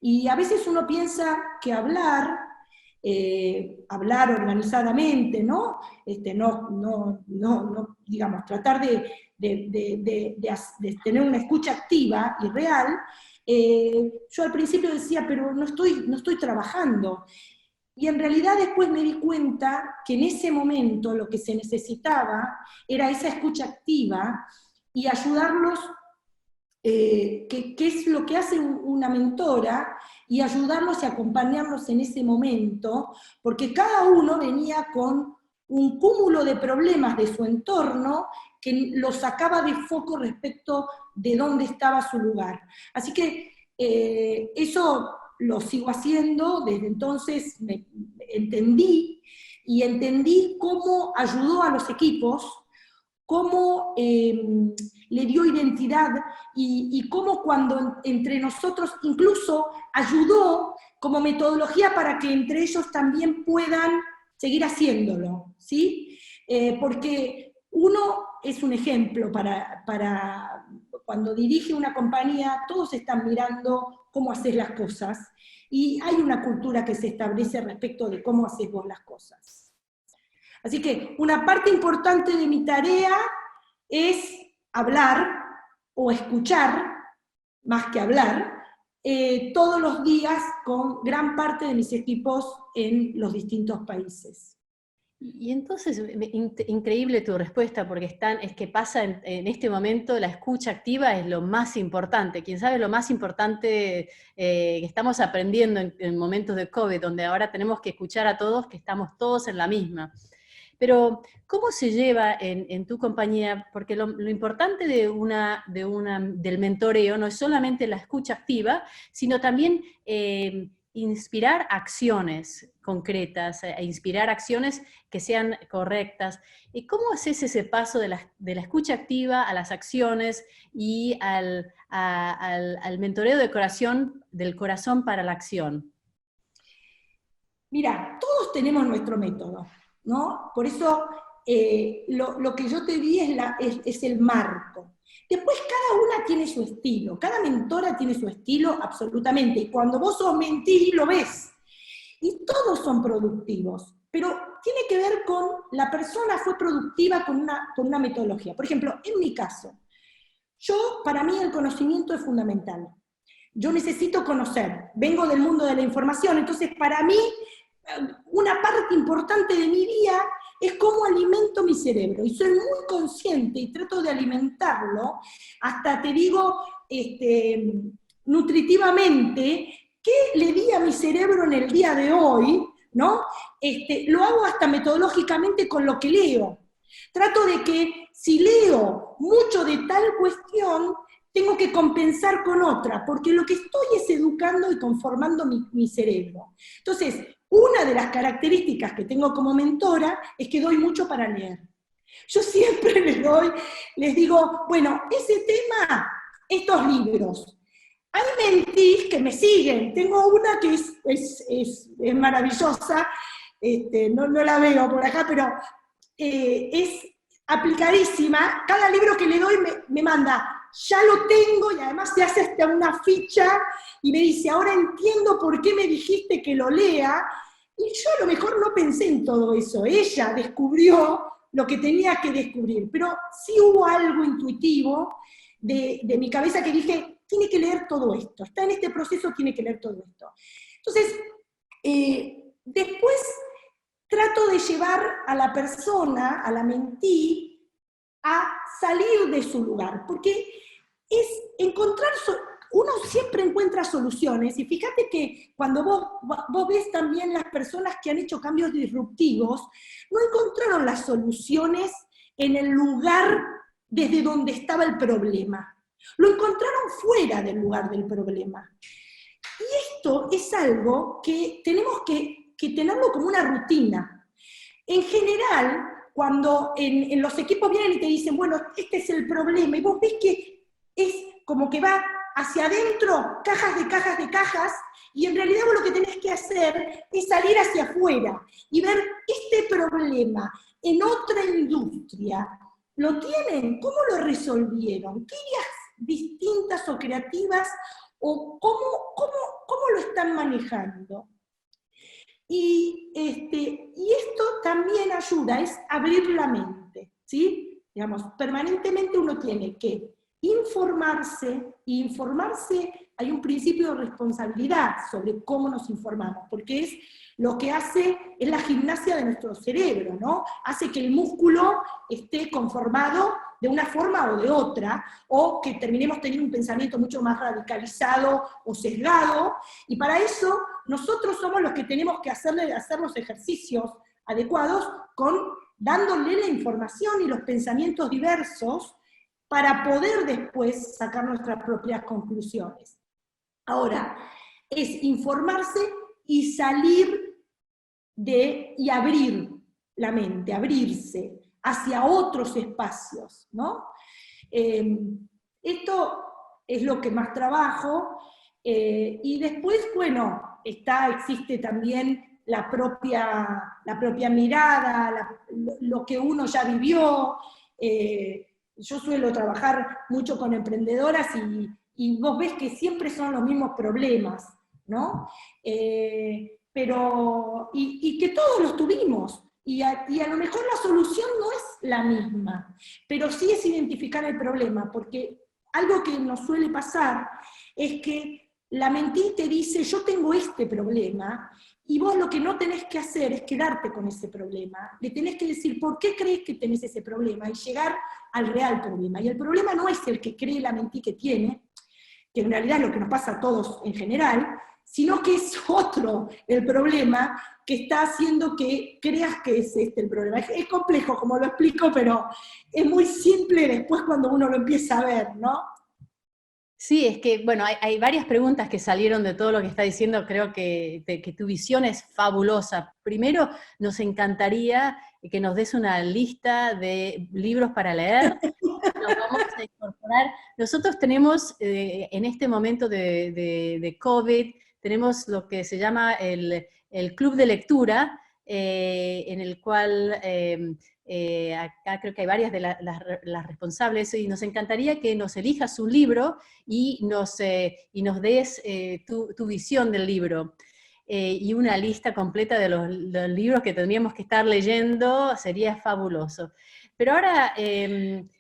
[SPEAKER 2] Y a veces uno piensa que hablar organizadamente, ¿no? No, digamos, tratar de tener una escucha activa y real. Yo al principio decía, pero no estoy trabajando. Y en realidad después me di cuenta que en ese momento lo que se necesitaba era esa escucha activa y ayudarlos, que es lo que hace una mentora, y ayudarlos y acompañarlos en ese momento, porque cada uno venía con un cúmulo de problemas de su entorno que lo sacaba de foco respecto de dónde estaba su lugar. Así que eso lo sigo haciendo, desde entonces entendí cómo ayudó a los equipos, cómo le dio identidad, y cómo cuando entre nosotros incluso ayudó como metodología para que entre ellos también puedan seguir haciéndolo, ¿sí? Porque uno es un ejemplo para cuando dirige una compañía, todos están mirando cómo haces las cosas, y hay una cultura que se establece respecto de cómo haces vos las cosas. Así que una parte importante de mi tarea es hablar o escuchar, más que hablar, todos los días con gran parte de mis equipos en los distintos países.
[SPEAKER 1] Y entonces, increíble tu respuesta, porque es que pasa en este momento, la escucha activa es lo más importante. Quién sabe lo más importante que estamos aprendiendo en momentos de COVID, donde ahora tenemos que escuchar a todos, que estamos todos en la misma. Pero, ¿cómo se lleva en tu compañía? Porque lo importante del mentoreo no es solamente la escucha activa, sino también inspirar acciones concretas, inspirar acciones que sean correctas. ¿Y cómo haces ese paso de la escucha activa a las acciones y al mentoreo del corazón para la acción?
[SPEAKER 2] Mira, todos tenemos nuestro método, ¿no? Por eso lo que yo te di es el marco. Después cada una tiene su estilo, cada mentora tiene su estilo absolutamente, y cuando vos sos mentí lo ves. Y todos son productivos, pero tiene que ver con la persona fue productiva con una metodología. Por ejemplo, en mi caso, para mí el conocimiento es fundamental. Yo necesito conocer, vengo del mundo de la información, entonces para mí una parte importante de mi día es cómo alimento mi cerebro, y soy muy consciente y trato de alimentarlo, hasta te digo, nutritivamente, qué le di a mi cerebro en el día de hoy, ¿no? Lo hago hasta metodológicamente con lo que leo. Trato de que si leo mucho de tal cuestión, tengo que compensar con otra, porque lo que estoy es educando y conformando mi cerebro. Entonces, una de las características que tengo como mentora es que doy mucho para leer. Yo siempre les digo, bueno, ese tema, estos libros. Hay mentis que me siguen, tengo una que es maravillosa, no la veo por acá, pero es aplicadísima. Cada libro que le doy me manda, ya lo tengo, y además se hace hasta una ficha, y me dice, ahora entiendo por qué me dijiste que lo lea, y yo a lo mejor no pensé en todo eso, ella descubrió lo que tenía que descubrir, pero sí hubo algo intuitivo de mi cabeza que dije, tiene que leer todo esto, está en este proceso, tiene que leer todo esto. Entonces, Después trato de llevar a la persona, a la mentí, a salir de su lugar, porque es encontrar, uno siempre encuentra soluciones, y fíjate que cuando vos ves también las personas que han hecho cambios disruptivos, no encontraron las soluciones en el lugar desde donde estaba el problema, lo encontraron fuera del lugar del problema. Y esto es algo que tenemos que tenerlo como una rutina. En general, cuando en los equipos vienen y te dicen, bueno, este es el problema, y vos ves que es como que va hacia adentro, cajas de cajas de cajas, y en realidad vos lo que tenés que hacer es salir hacia afuera y ver este problema en otra industria. ¿Lo tienen? ¿Cómo lo resolvieron? ¿Qué ideas distintas o creativas o cómo lo están manejando? Y esto también ayuda, es abrir la mente, ¿sí? Digamos, permanentemente uno tiene que informarse, y informarse, hay un principio de responsabilidad sobre cómo nos informamos, porque es lo que hace, es la gimnasia de nuestro cerebro, ¿no? Hace que el músculo esté conformado de una forma o de otra, o que terminemos teniendo un pensamiento mucho más radicalizado o sesgado, y para eso nosotros somos los que tenemos que hacer los ejercicios adecuados, dándole la información y los pensamientos diversos, para poder después sacar nuestras propias conclusiones. Ahora, es informarse y salir y abrir la mente, abrirse hacia otros espacios, ¿no? Esto es lo que más trabajo, y después, bueno, existe también la propia mirada, lo que uno ya vivió. Yo suelo trabajar mucho con emprendedoras y vos ves que siempre son los mismos problemas, ¿no? Pero que todos los tuvimos, y a lo mejor la solución no es la misma, pero sí es identificar el problema, porque algo que nos suele pasar es que la mentí te dice, yo tengo este problema, y vos lo que no tenés que hacer es quedarte con ese problema, le tenés que decir por qué crees que tenés ese problema, y llegar al real problema. Y el problema no es el que cree la mentí que tiene, que en realidad es lo que nos pasa a todos en general, sino que es otro el problema que está haciendo que creas que es este el problema. Es complejo como lo explico, pero es muy simple después cuando uno lo empieza a ver, ¿no?
[SPEAKER 1] Sí, es que, bueno, hay varias preguntas que salieron de todo lo que está diciendo. Creo que tu visión es fabulosa. Primero, nos encantaría que nos des una lista de libros para leer. Nos vamos a incorporar. Nosotros tenemos, en este momento de COVID, tenemos lo que se llama el club de lectura, en el cual acá creo que hay varias de las responsables, y nos encantaría que nos elijas un libro y nos des tu visión del libro. Y una lista completa de los libros que tendríamos que estar leyendo sería fabuloso. Pero ahora, el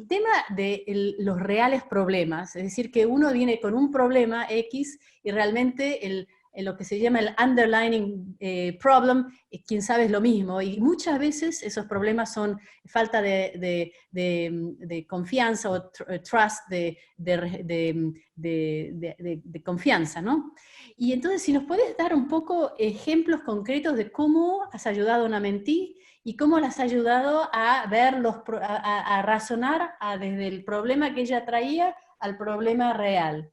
[SPEAKER 1] tema de los reales problemas, es decir, que uno viene con un problema X y realmente lo que se llama el underlying problem, quién sabe es lo mismo, y muchas veces esos problemas son falta de confianza o trust, de confianza, ¿no? Y entonces, si nos puedes dar un poco ejemplos concretos de cómo has ayudado a una mentí y cómo las has ayudado a ver a razonar desde el problema que ella traía al problema real.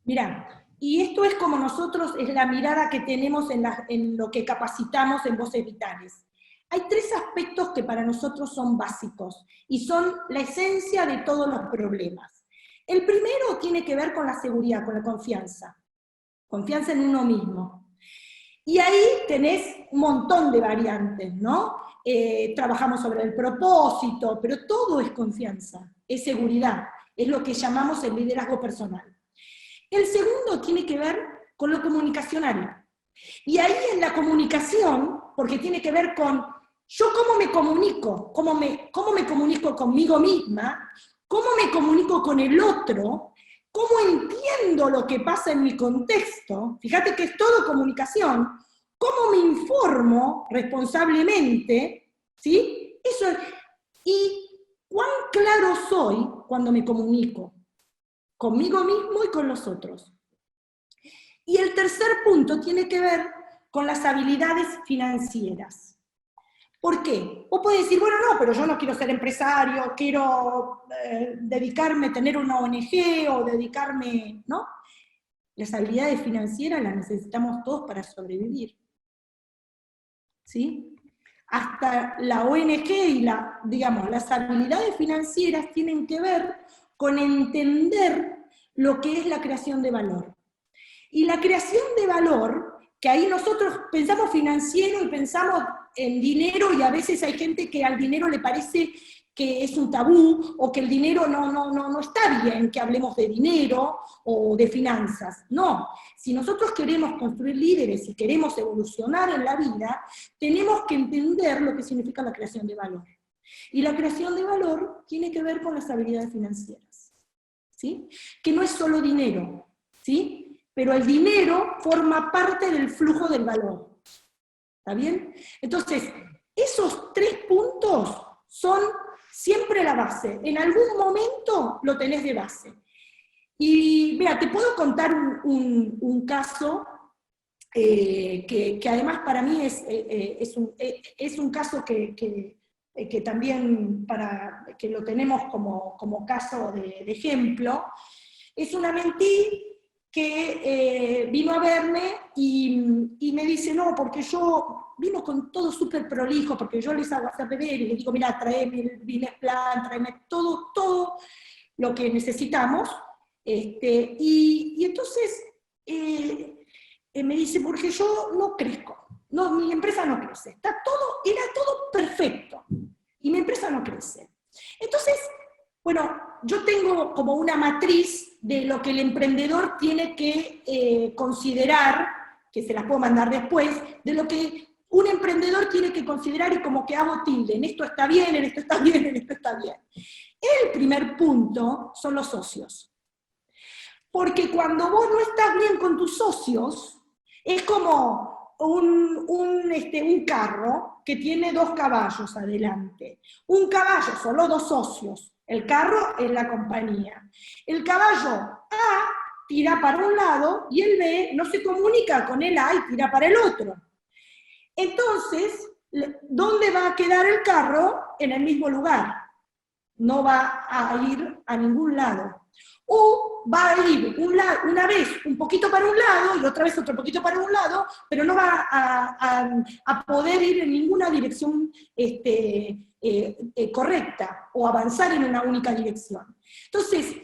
[SPEAKER 2] Mirá, y esto es como nosotros, es la mirada que tenemos en lo que capacitamos en Voces Vitales. Hay tres aspectos que para nosotros son básicos, y son la esencia de todos los problemas. El primero tiene que ver con la seguridad, con la confianza en uno mismo. Y ahí tenés un montón de variantes, ¿no? Trabajamos sobre el propósito, pero todo es confianza, es seguridad, es lo que llamamos el liderazgo personal. El segundo tiene que ver con lo comunicacional. Y ahí en la comunicación, porque tiene que ver con yo cómo me comunico, cómo me comunico conmigo misma, cómo me comunico con el otro, cómo entiendo lo que pasa en mi contexto, fíjate que es todo comunicación, cómo me informo responsablemente, ¿sí? Eso es, y cuán claro soy cuando me comunico, conmigo mismo y con los otros. Y el tercer punto tiene que ver con las habilidades financieras. ¿Por qué? Vos podés decir, bueno, no, pero yo no quiero ser empresario, quiero dedicarme, tener una ONG o dedicarme, ¿no? Las habilidades financieras las necesitamos todos para sobrevivir. ¿Sí? Hasta la ONG y digamos, las habilidades financieras tienen que ver con entender lo que es la creación de valor. Y la creación de valor, que ahí nosotros pensamos financiero y pensamos en dinero, y a veces hay gente que al dinero le parece que es un tabú, o que el dinero no está bien que hablemos de dinero o de finanzas. No, si nosotros queremos construir líderes y queremos evolucionar en la vida, tenemos que entender lo que significa la creación de valor. Y la creación de valor tiene que ver con las habilidades financieras, ¿sí? Que no es solo dinero, ¿sí? Pero el dinero forma parte del flujo del valor. ¿Está bien? Entonces, esos 3 puntos son siempre la base. En algún momento lo tenés de base. Y mira, te puedo contar un caso que además para mí es un caso que también que lo tenemos como caso de ejemplo. Es una mentí que vino a verme y me dice, no, porque vino con todo súper prolijo, porque yo les hago hacer beber y les digo, mira, tráeme el business plan, tráeme todo lo que necesitamos. Y entonces me dice, porque yo no crezco, no, mi empresa no crece, era todo perfecto, y mi empresa no crece. Entonces, bueno, yo tengo como una matriz de lo que el emprendedor tiene que considerar, que se las puedo mandar después, de lo que un emprendedor tiene que considerar y como que hago tilde, en esto está bien, en esto está bien, en esto está bien. El primer punto son los socios. Porque cuando vos no estás bien con tus socios, es como un carro que tiene 2 caballos adelante. Un caballo, solo 2 socios. El carro es la compañía. El caballo A tira para un lado y el B no se comunica con el A y tira para el otro. Entonces, ¿dónde va a quedar el carro? En el mismo lugar. No va a ir a ningún lado. O va a ir una vez un poquito para un lado y otra vez otro poquito para un lado, pero no va a poder ir en ninguna dirección correcta o avanzar en una única dirección. Entonces,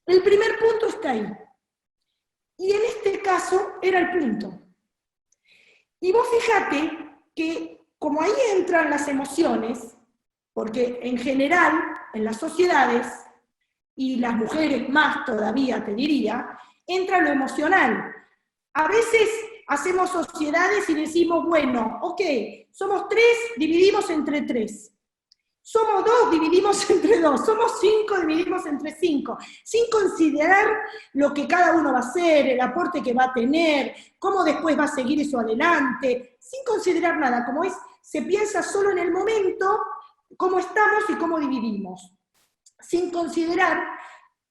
[SPEAKER 2] el primer punto está ahí. Y en este caso era el punto. Y vos fíjate que como ahí entran las emociones, porque en general en las sociedades, y las mujeres más todavía, te diría, entra lo emocional. A veces hacemos sociedades y decimos, bueno, ok, somos 3, dividimos entre 3. Somos 2, dividimos entre 2. Somos 5, dividimos entre 5. Sin considerar lo que cada uno va a hacer, el aporte que va a tener, cómo después va a seguir eso adelante, sin considerar nada. Como se piensa solo en el momento, cómo estamos y cómo dividimos, sin considerar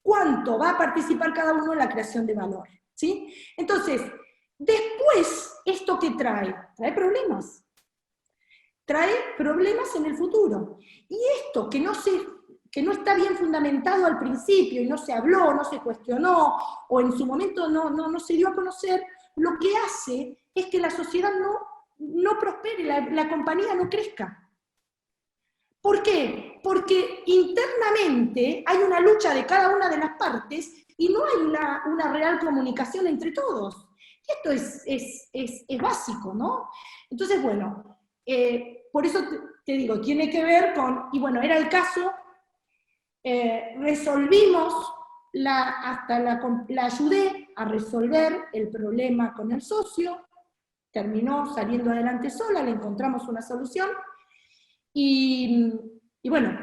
[SPEAKER 2] cuánto va a participar cada uno en la creación de valor, ¿sí? Entonces, después, ¿esto qué trae? Trae problemas. Trae problemas en el futuro. Y esto que no está bien fundamentado al principio, y no se habló, no se cuestionó, o en su momento no se dio a conocer, lo que hace es que la sociedad no prospere, la compañía no crezca. ¿Por qué? Porque internamente hay una lucha de cada una de las partes y no hay una real comunicación entre todos. Esto es básico, ¿no? Entonces, bueno, por eso te digo, tiene que ver con, y bueno, era el caso, resolvimos, la ayudé a resolver el problema con el socio, terminó saliendo adelante sola, le encontramos una solución. Y bueno,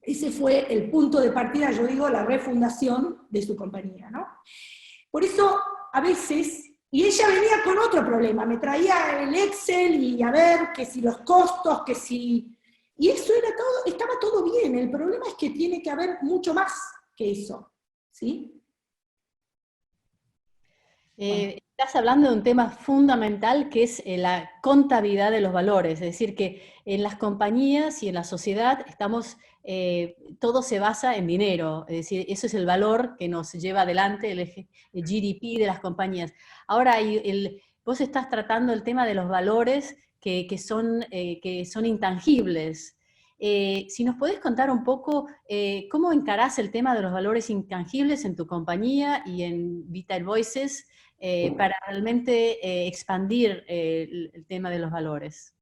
[SPEAKER 2] Ese fue el punto de partida, yo digo, la refundación de su compañía, ¿no? Por eso, a veces, y ella venía con otro problema, me traía el Excel y a ver que si los costos, que si... Y eso era todo, estaba todo bien, el problema es que tiene que haber mucho más que eso, ¿sí?
[SPEAKER 1] Estás hablando de un tema fundamental que es la contabilidad de los valores, es decir, que en las compañías y en la sociedad todo se basa en dinero, es decir, eso es el valor que nos lleva adelante el GDP de las compañías. Ahora, vos estás tratando el tema de los valores que son intangibles. Si nos podés contar un poco cómo encarás el tema de los valores intangibles en tu compañía y en Vital Voices, para realmente expandir el tema de los valores.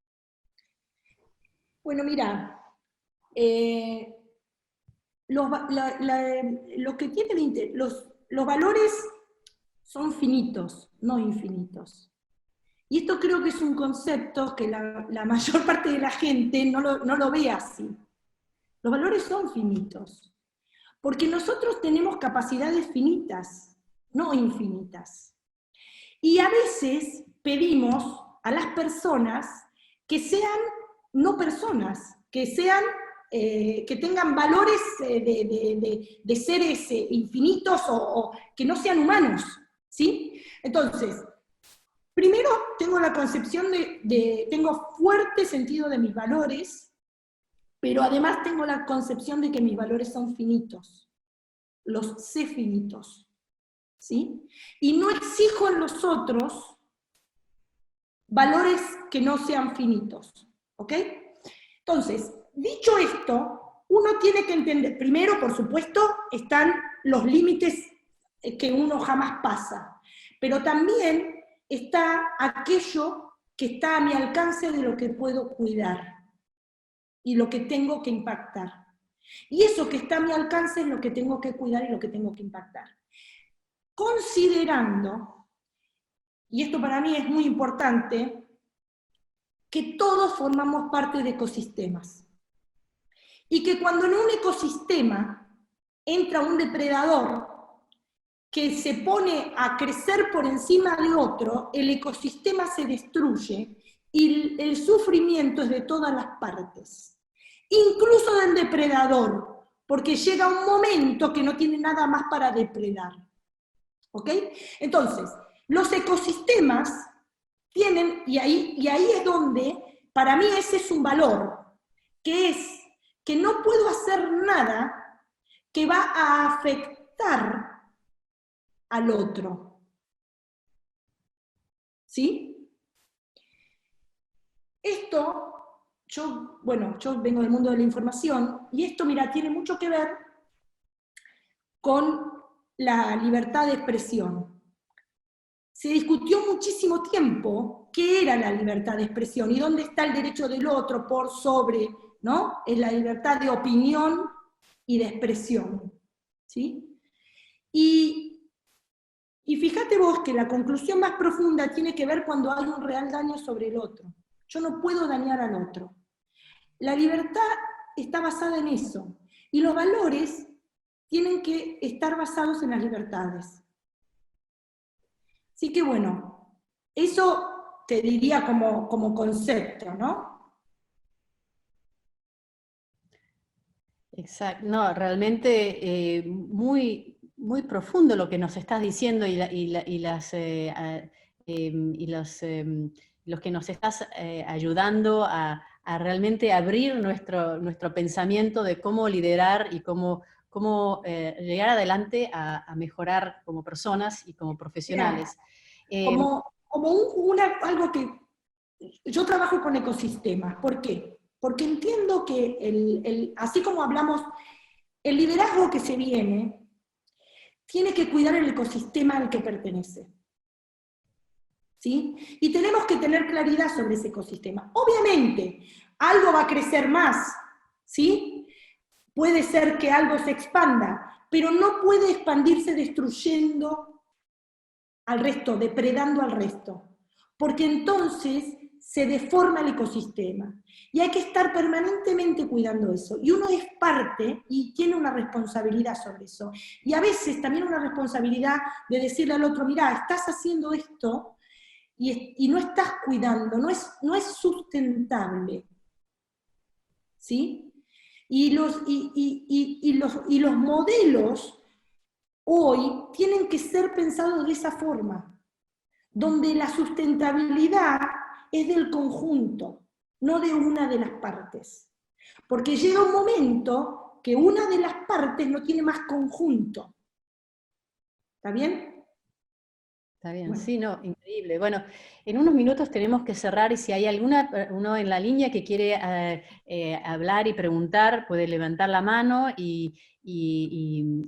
[SPEAKER 2] Bueno, mira, lo que tiene los valores son finitos, no infinitos. Y esto creo que es un concepto que la mayor parte de la gente no lo ve así. Los valores son finitos, porque nosotros tenemos capacidades finitas, no infinitas. Y a veces pedimos a las personas que sean no personas, que tengan valores de seres infinitos o que no sean humanos, ¿sí? Entonces, primero tengo la concepción tengo fuerte sentido de mis valores, pero además tengo la concepción de que mis valores son finitos, los sé finitos. ¿Sí? Y no exijo en los otros valores que no sean finitos, ¿ok? Entonces, dicho esto, uno tiene que entender, primero, por supuesto, están los límites que uno jamás pasa, pero también está aquello que está a mi alcance de lo que puedo cuidar y lo que tengo que impactar. Y eso que está a mi alcance es lo que tengo que cuidar y lo que tengo que impactar. Considerando, y esto para mí es muy importante, que todos formamos parte de ecosistemas. Y que cuando en un ecosistema entra un depredador que se pone a crecer por encima de otro, el ecosistema se destruye y el sufrimiento es de todas las partes. Incluso del depredador, porque llega un momento que no tiene nada más para depredar. ¿Ok? Entonces, los ecosistemas tienen, y ahí es donde, para mí ese es un valor, que es que no puedo hacer nada que va a afectar al otro. ¿Sí? Esto, yo vengo del mundo de la información, y esto, mira, tiene mucho que ver con la libertad de expresión. Se discutió muchísimo tiempo qué era la libertad de expresión y dónde está el derecho del otro por sobre, ¿no? Es la libertad de opinión y de expresión, ¿sí? Y fíjate vos que la conclusión más profunda tiene que ver cuando hay un real daño sobre el otro. Yo no puedo dañar al otro. La libertad está basada en eso. Y los valores tienen que estar basados en las libertades. Así que bueno, eso te diría como concepto, ¿no?
[SPEAKER 1] Exacto, no, realmente muy, muy profundo lo que nos estás diciendo los que nos estás ayudando a realmente abrir nuestro pensamiento de cómo liderar y cómo llegar adelante a mejorar como personas y como profesionales.
[SPEAKER 2] Como algo que... Yo trabajo con ecosistemas. ¿Por qué? Porque entiendo que así como hablamos, el liderazgo que se viene tiene que cuidar el ecosistema al que pertenece. ¿Sí? Y tenemos que tener claridad sobre ese ecosistema. Obviamente, algo va a crecer más, ¿sí? Puede ser que algo se expanda, pero no puede expandirse destruyendo al resto, depredando al resto. Porque entonces se deforma el ecosistema. Y hay que estar permanentemente cuidando eso. Y uno es parte y tiene una responsabilidad sobre eso. Y a veces también una responsabilidad de decirle al otro, mirá, estás haciendo esto y no estás cuidando, no es sustentable. ¿Sí? Y los modelos hoy tienen que ser pensados de esa forma, donde la sustentabilidad es del conjunto, no de una de las partes. Porque llega un momento que una de las partes no tiene más conjunto. ¿Está bien?
[SPEAKER 1] Está bien,
[SPEAKER 2] Bueno.
[SPEAKER 1] sí, no, increíble. Bueno, en unos minutos tenemos que cerrar y si hay uno en la línea que quiere hablar y preguntar, puede levantar la mano y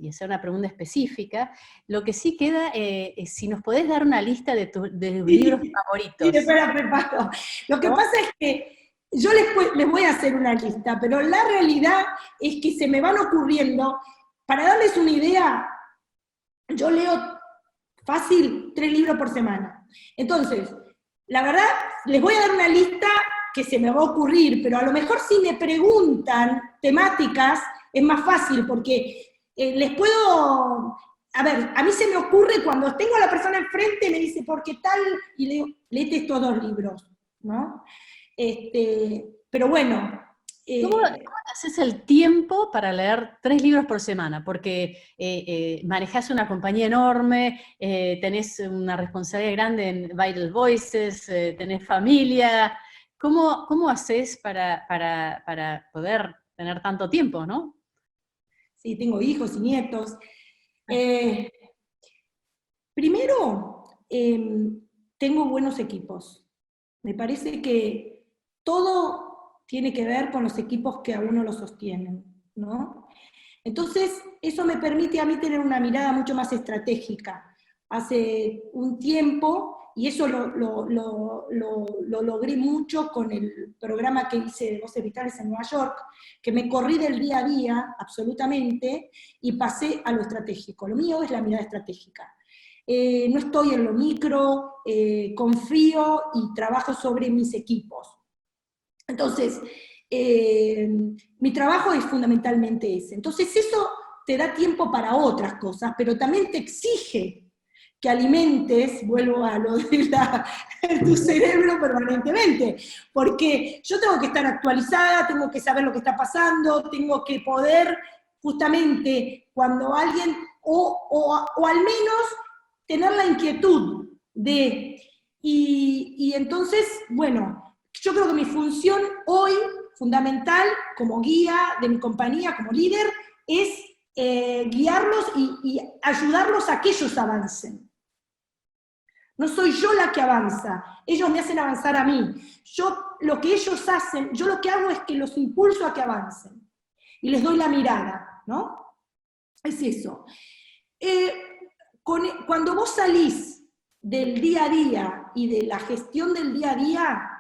[SPEAKER 1] hacer una pregunta específica. Lo que sí queda es si nos podés dar una lista de tus libros favoritos.
[SPEAKER 2] Sí, después la preparo. Lo que pasa es que yo les voy a hacer una lista, pero la realidad es que se me van ocurriendo, para darles una idea, yo leo fácil 3 libros por semana. Entonces, la verdad, les voy a dar una lista que se me va a ocurrir, pero a lo mejor si me preguntan temáticas, es más fácil, porque les puedo... A ver, a mí se me ocurre cuando tengo a la persona enfrente, me dice, ¿por qué tal? Y le digo, léete estos 2 libros, ¿no? Pero bueno...
[SPEAKER 1] ¿Cómo haces el tiempo para leer 3 libros por semana? Porque manejás una compañía enorme, tenés una responsabilidad grande en Vital Voices, tenés familia. ¿Cómo haces para poder tener tanto tiempo, no?
[SPEAKER 2] Sí, tengo hijos y nietos. Primero, tengo buenos equipos. Me parece que todo tiene que ver con los equipos que a uno lo sostienen, ¿no? Entonces, eso me permite a mí tener una mirada mucho más estratégica. Hace un tiempo, y eso lo logré mucho con el programa que hice de Voces Vitales en Nueva York, que me corrí del día a día, absolutamente, y pasé a lo estratégico. Lo mío es la mirada estratégica. No estoy en lo micro, confío y trabajo sobre mis equipos. Entonces, mi trabajo es fundamentalmente ese. Entonces eso te da tiempo para otras cosas, pero también te exige que alimentes, vuelvo a lo de tu cerebro permanentemente, porque yo tengo que estar actualizada, tengo que saber lo que está pasando, tengo que poder justamente cuando alguien, o al menos tener la inquietud de, y entonces, bueno, yo creo que mi función hoy, fundamental, como guía de mi compañía, como líder, es guiarlos y ayudarlos a que ellos avancen. No soy yo la que avanza, ellos me hacen avanzar a mí. Yo, lo que ellos hacen, yo lo que hago es que los impulso a que avancen. Y les doy la mirada, ¿no? Es eso. Cuando vos salís del día a día y de la gestión del día a día,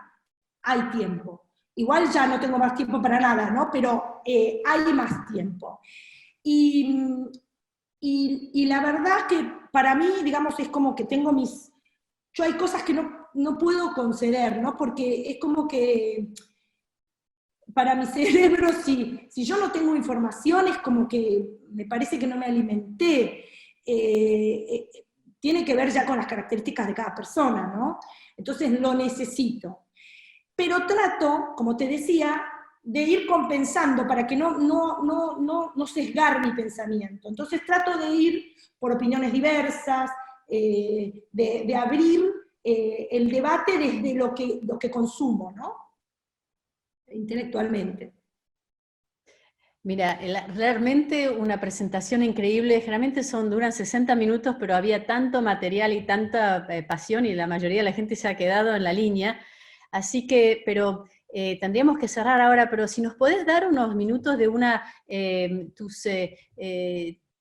[SPEAKER 2] hay tiempo. Igual ya no tengo más tiempo para nada, ¿no? Pero hay más tiempo. Y la verdad que para mí, digamos, es como que tengo yo hay cosas que no puedo conceder, ¿no? Porque es como que para mi cerebro, si yo no tengo información, es como que me parece que no me alimenté. Tiene que ver ya con las características de cada persona, ¿no? Entonces lo necesito. Pero trato, como te decía, de ir compensando para que no sesgar mi pensamiento. Entonces trato de ir por opiniones diversas, de abrir el debate desde lo que consumo, ¿no? Intelectualmente.
[SPEAKER 1] Mira, realmente una presentación increíble, generalmente duran 60 minutos, pero había tanto material y tanta pasión y la mayoría de la gente se ha quedado en la línea, así que, pero tendríamos que cerrar ahora, pero si nos podés dar unos minutos de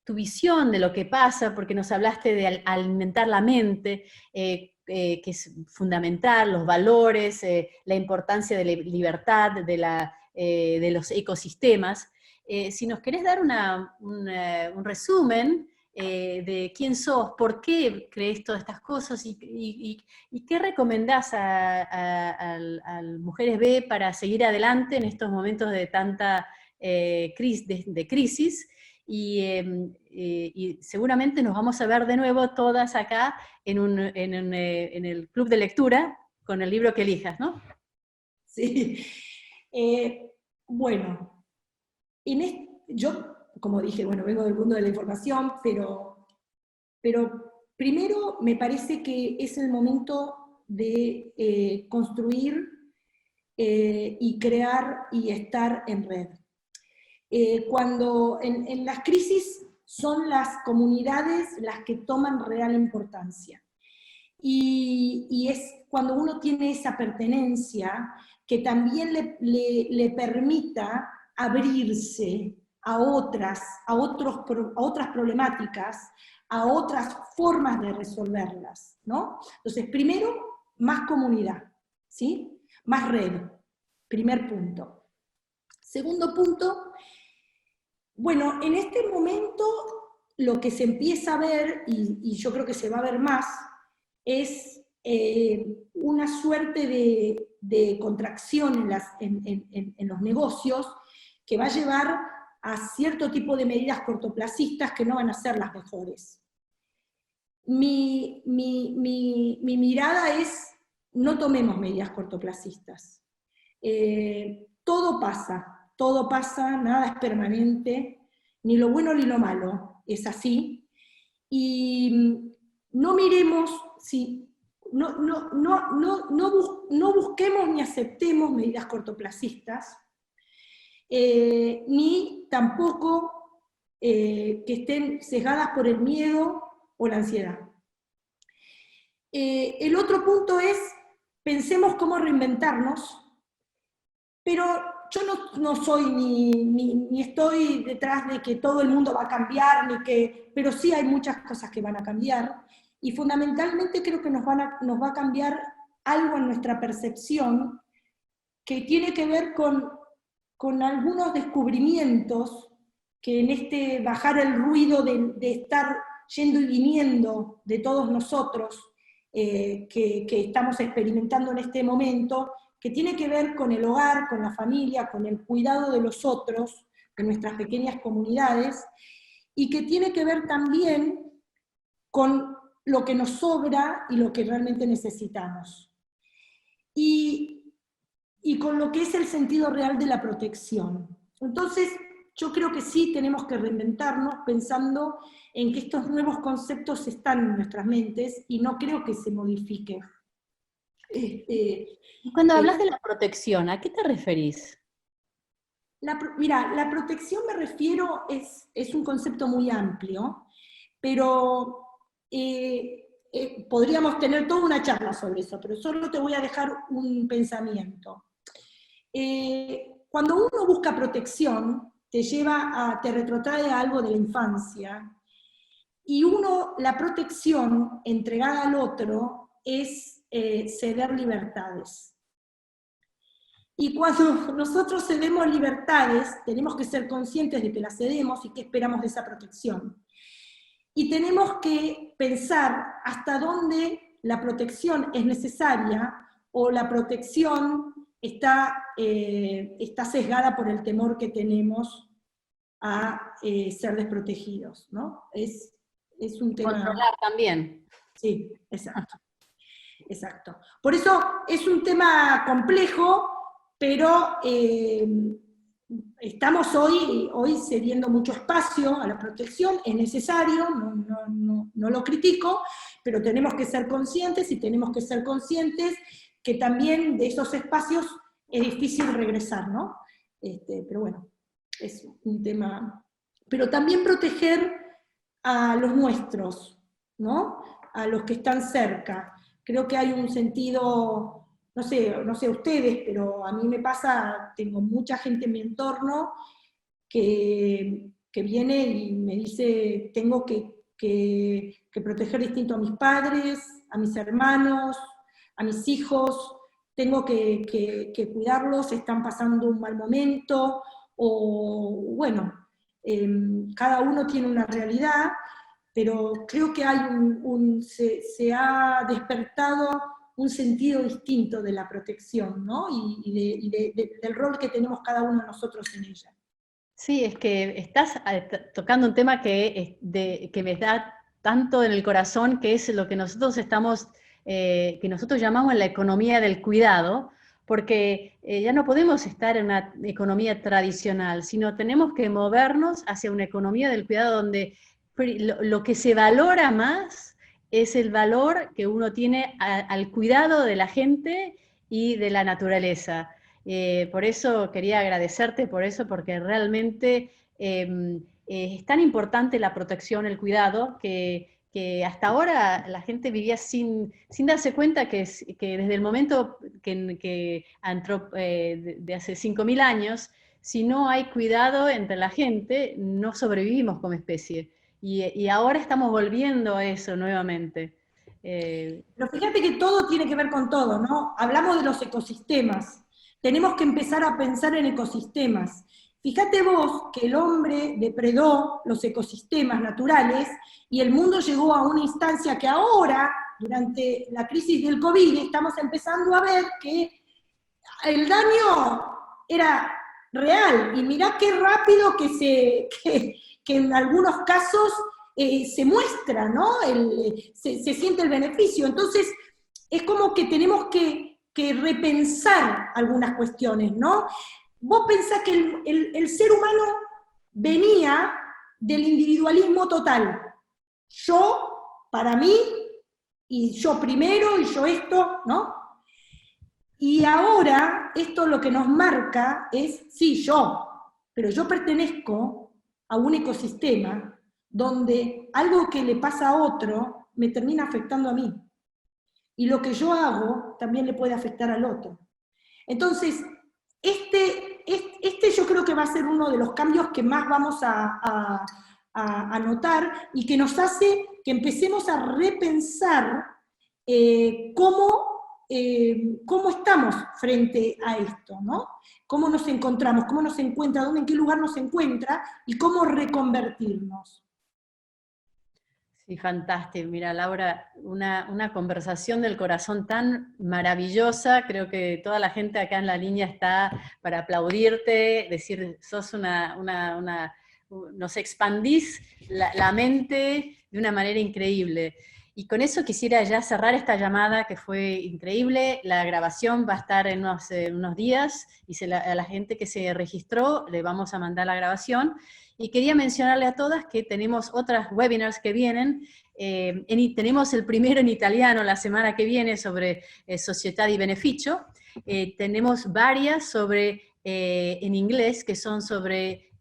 [SPEAKER 1] tu visión de lo que pasa, porque nos hablaste de alimentar la mente, que es fundamental, los valores, la importancia de la libertad, de los ecosistemas. Si nos querés dar un resumen de quién sos, por qué crees todas estas cosas, y qué recomendás a Mujeres B para seguir adelante en estos momentos de tanta crisis, y seguramente nos vamos a ver de nuevo todas acá en el club de lectura, con el libro que elijas, ¿no?
[SPEAKER 2] Sí. Bueno, yo, como dije, bueno, vengo del mundo de la información, pero primero me parece que es el momento de construir y crear y estar en red. Cuando en las crisis son las comunidades las que toman real importancia. Y es cuando uno tiene esa pertenencia que también le permita abrirse a otras problemáticas, a otras formas de resolverlas, ¿no? Entonces, primero, más comunidad, ¿sí? Más red, primer punto. Segundo punto, bueno, en este momento lo que se empieza a ver, y yo creo que se va a ver más, es una suerte de contracción en los negocios que va a llevar a cierto tipo de medidas cortoplacistas que no van a ser las mejores. Mi mirada es, no tomemos medidas cortoplacistas. Todo pasa, nada es permanente, ni lo bueno ni lo malo, es así. Y no miremos, no busquemos ni aceptemos medidas cortoplacistas, ni tampoco que estén sesgadas por el miedo o la ansiedad. El otro punto es, pensemos cómo reinventarnos, pero yo no soy ni estoy detrás de que todo el mundo va a cambiar, pero sí hay muchas cosas que van a cambiar, y fundamentalmente creo que nos va a cambiar algo en nuestra percepción que tiene que ver con algunos descubrimientos que en este bajar el ruido de estar yendo y viniendo de todos nosotros, que estamos experimentando en este momento, que tiene que ver con el hogar, con la familia, con el cuidado de los otros, de nuestras pequeñas comunidades, y que tiene que ver también con lo que nos sobra y lo que realmente necesitamos. Y con lo que es el sentido real de la protección. Entonces, yo creo que sí tenemos que reinventarnos pensando en que estos nuevos conceptos están en nuestras mentes y no creo que se modifiquen.
[SPEAKER 1] Cuando hablas de la protección, ¿a qué te referís?
[SPEAKER 2] Mira, la protección me refiero, es un concepto muy amplio, pero podríamos tener toda una charla sobre eso, pero solo te voy a dejar un pensamiento. Cuando uno busca protección, te retrotrae a algo de la infancia, y la protección entregada al otro es ceder libertades. Y cuando nosotros cedemos libertades, tenemos que ser conscientes de que las cedemos y que esperamos de esa protección. Y tenemos que pensar hasta dónde la protección es necesaria, o la protección está sesgada por el temor que tenemos a ser desprotegidos, ¿no? Es un tema...
[SPEAKER 1] Controlar también.
[SPEAKER 2] Sí, exacto. Por eso es un tema complejo, pero estamos hoy cediendo mucho espacio a la protección, es necesario, no lo critico, pero tenemos que ser conscientes, y tenemos que ser conscientes que también de esos espacios es difícil regresar, ¿no? Pero bueno, es un tema... Pero también proteger a los nuestros, ¿no? A los que están cerca. Creo que hay un sentido, no sé ustedes, pero a mí me pasa, tengo mucha gente en mi entorno que viene y me dice, tengo que proteger distinto a mis padres, a mis hermanos, a mis hijos, tengo que cuidarlos, están pasando un mal momento, o bueno, cada uno tiene una realidad, pero creo que hay se ha despertado un sentido distinto de la protección, ¿no? Del rol que tenemos cada uno de nosotros en ella.
[SPEAKER 1] Sí, es que estás tocando un tema que me da tanto en el corazón, que es lo que nosotros que nosotros llamamos la economía del cuidado, porque ya no podemos estar en una economía tradicional, sino tenemos que movernos hacia una economía del cuidado donde lo que se valora más es el valor que uno tiene al cuidado de la gente y de la naturaleza. Por eso quería agradecerte por eso, porque realmente es tan importante la protección, el cuidado, que hasta ahora la gente vivía sin darse cuenta que desde el momento de hace 5.000 años, si no hay cuidado entre la gente, no sobrevivimos como especie. Y ahora estamos volviendo a eso nuevamente.
[SPEAKER 2] Pero fíjate que todo tiene que ver con todo, ¿no? Hablamos de los ecosistemas. Tenemos que empezar a pensar en ecosistemas. Fíjate vos que el hombre depredó los ecosistemas naturales y el mundo llegó a una instancia que ahora, durante la crisis del COVID, estamos empezando a ver que el daño era real. Y mirá qué rápido que en algunos casos se muestra, ¿no? Se siente el beneficio. Entonces, es como que tenemos que repensar algunas cuestiones, ¿no? Vos pensás que el ser humano venía del individualismo total. Yo, para mí, y yo primero, y yo esto, ¿no? Y ahora, esto lo que nos marca es, sí, pero yo pertenezco a un ecosistema donde algo que le pasa a otro me termina afectando a mí. Y lo que yo hago también le puede afectar al otro. Entonces, este yo creo que va a ser uno de los cambios que más vamos a notar y que nos hace que empecemos a repensar cómo estamos frente a esto, ¿no? Cómo nos encontramos, cómo nos encuentra, dónde, en qué lugar nos encuentra y cómo reconvertirnos.
[SPEAKER 1] Sí, fantástico. Mira, Laura, una conversación del corazón tan maravillosa. Creo que toda la gente acá en la línea está para aplaudirte, decir, nos expandís la mente de una manera increíble. Y con eso quisiera ya cerrar esta llamada que fue increíble. La grabación va a estar en unos días y a la gente que se registró le vamos a mandar la grabación. Y quería mencionarle a todas que tenemos otras webinars que vienen. Tenemos el primero en italiano la semana que viene sobre società di beneficio. Tenemos varias en inglés que son sobre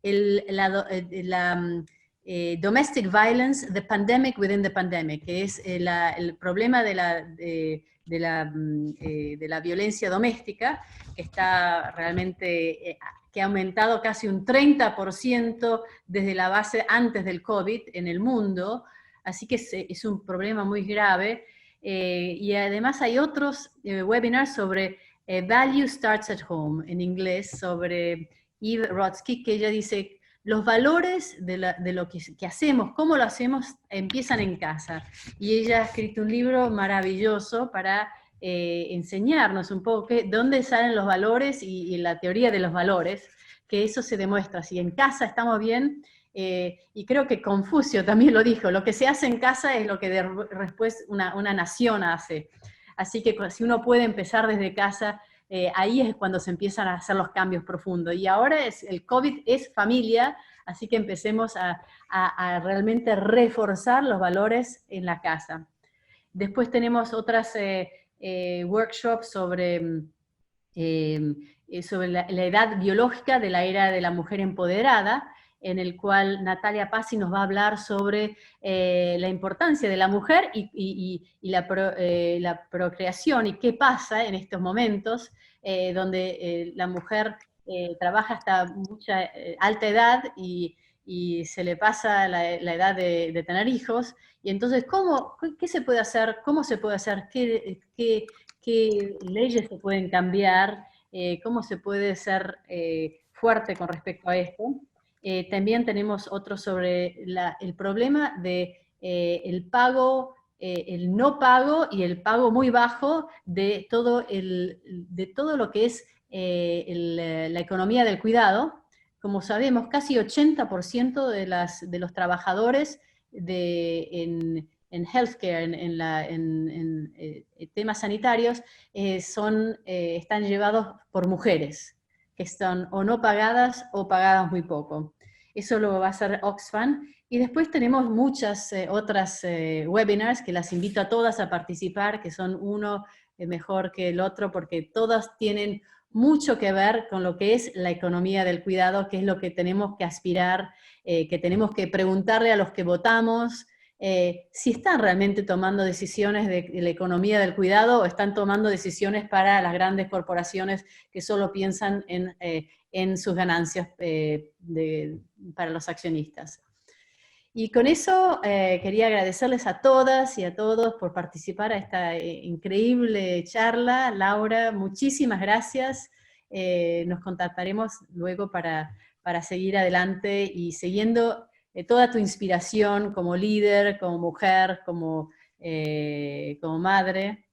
[SPEAKER 1] domestic violence, the pandemic within the pandemic, que es el problema de la violencia doméstica, que está realmente que ha aumentado casi un 30% desde la base antes del COVID en el mundo, así que es un problema muy grave. Y además hay otros webinars sobre Value Starts at Home, en inglés, sobre Eve Rodsky, que ella dice, los valores de lo que hacemos, cómo lo hacemos, empiezan en casa. Y ella ha escrito un libro maravilloso para enseñarnos un poco dónde salen los valores y la teoría de los valores, que eso se demuestra. Si en casa estamos bien, y creo que Confucio también lo dijo, lo que se hace en casa es lo que después una nación hace. Así que si uno puede empezar desde casa, ahí es cuando se empiezan a hacer los cambios profundos. Y ahora el COVID es familia, así que empecemos a realmente reforzar los valores en la casa. Después tenemos otras workshops sobre la edad biológica de la era de la mujer empoderada, en el cual Natalia Pazzi nos va a hablar sobre la importancia de la mujer y la procreación y qué pasa en estos momentos donde la mujer trabaja hasta mucha alta edad y se le pasa la edad de tener hijos. Y entonces, ¿qué se puede hacer? ¿Cómo se puede hacer? ¿Qué leyes se pueden cambiar? ¿Cómo se puede ser fuerte con respecto a esto? También tenemos otro sobre el problema de el pago, el no pago y el pago muy bajo de todo lo que es la economía del cuidado. Como sabemos, casi 80% de los trabajadores en healthcare, en temas sanitarios, están llevados por mujeres, que están o no pagadas o pagadas muy poco. Eso lo va a hacer Oxfam. Y después tenemos muchas otras webinars que las invito a todas a participar, que son uno mejor que el otro, porque todas tienen mucho que ver con lo que es la economía del cuidado, que es lo que tenemos que aspirar, que tenemos que preguntarle a los que votamos, si están realmente tomando decisiones de la economía del cuidado o están tomando decisiones para las grandes corporaciones que solo piensan en sus ganancias para los accionistas. Y con eso quería agradecerles a todas y a todos por participar a esta increíble charla. Laura, muchísimas gracias. Nos contactaremos luego para seguir adelante y siguiendo toda tu inspiración como líder, como mujer, como madre.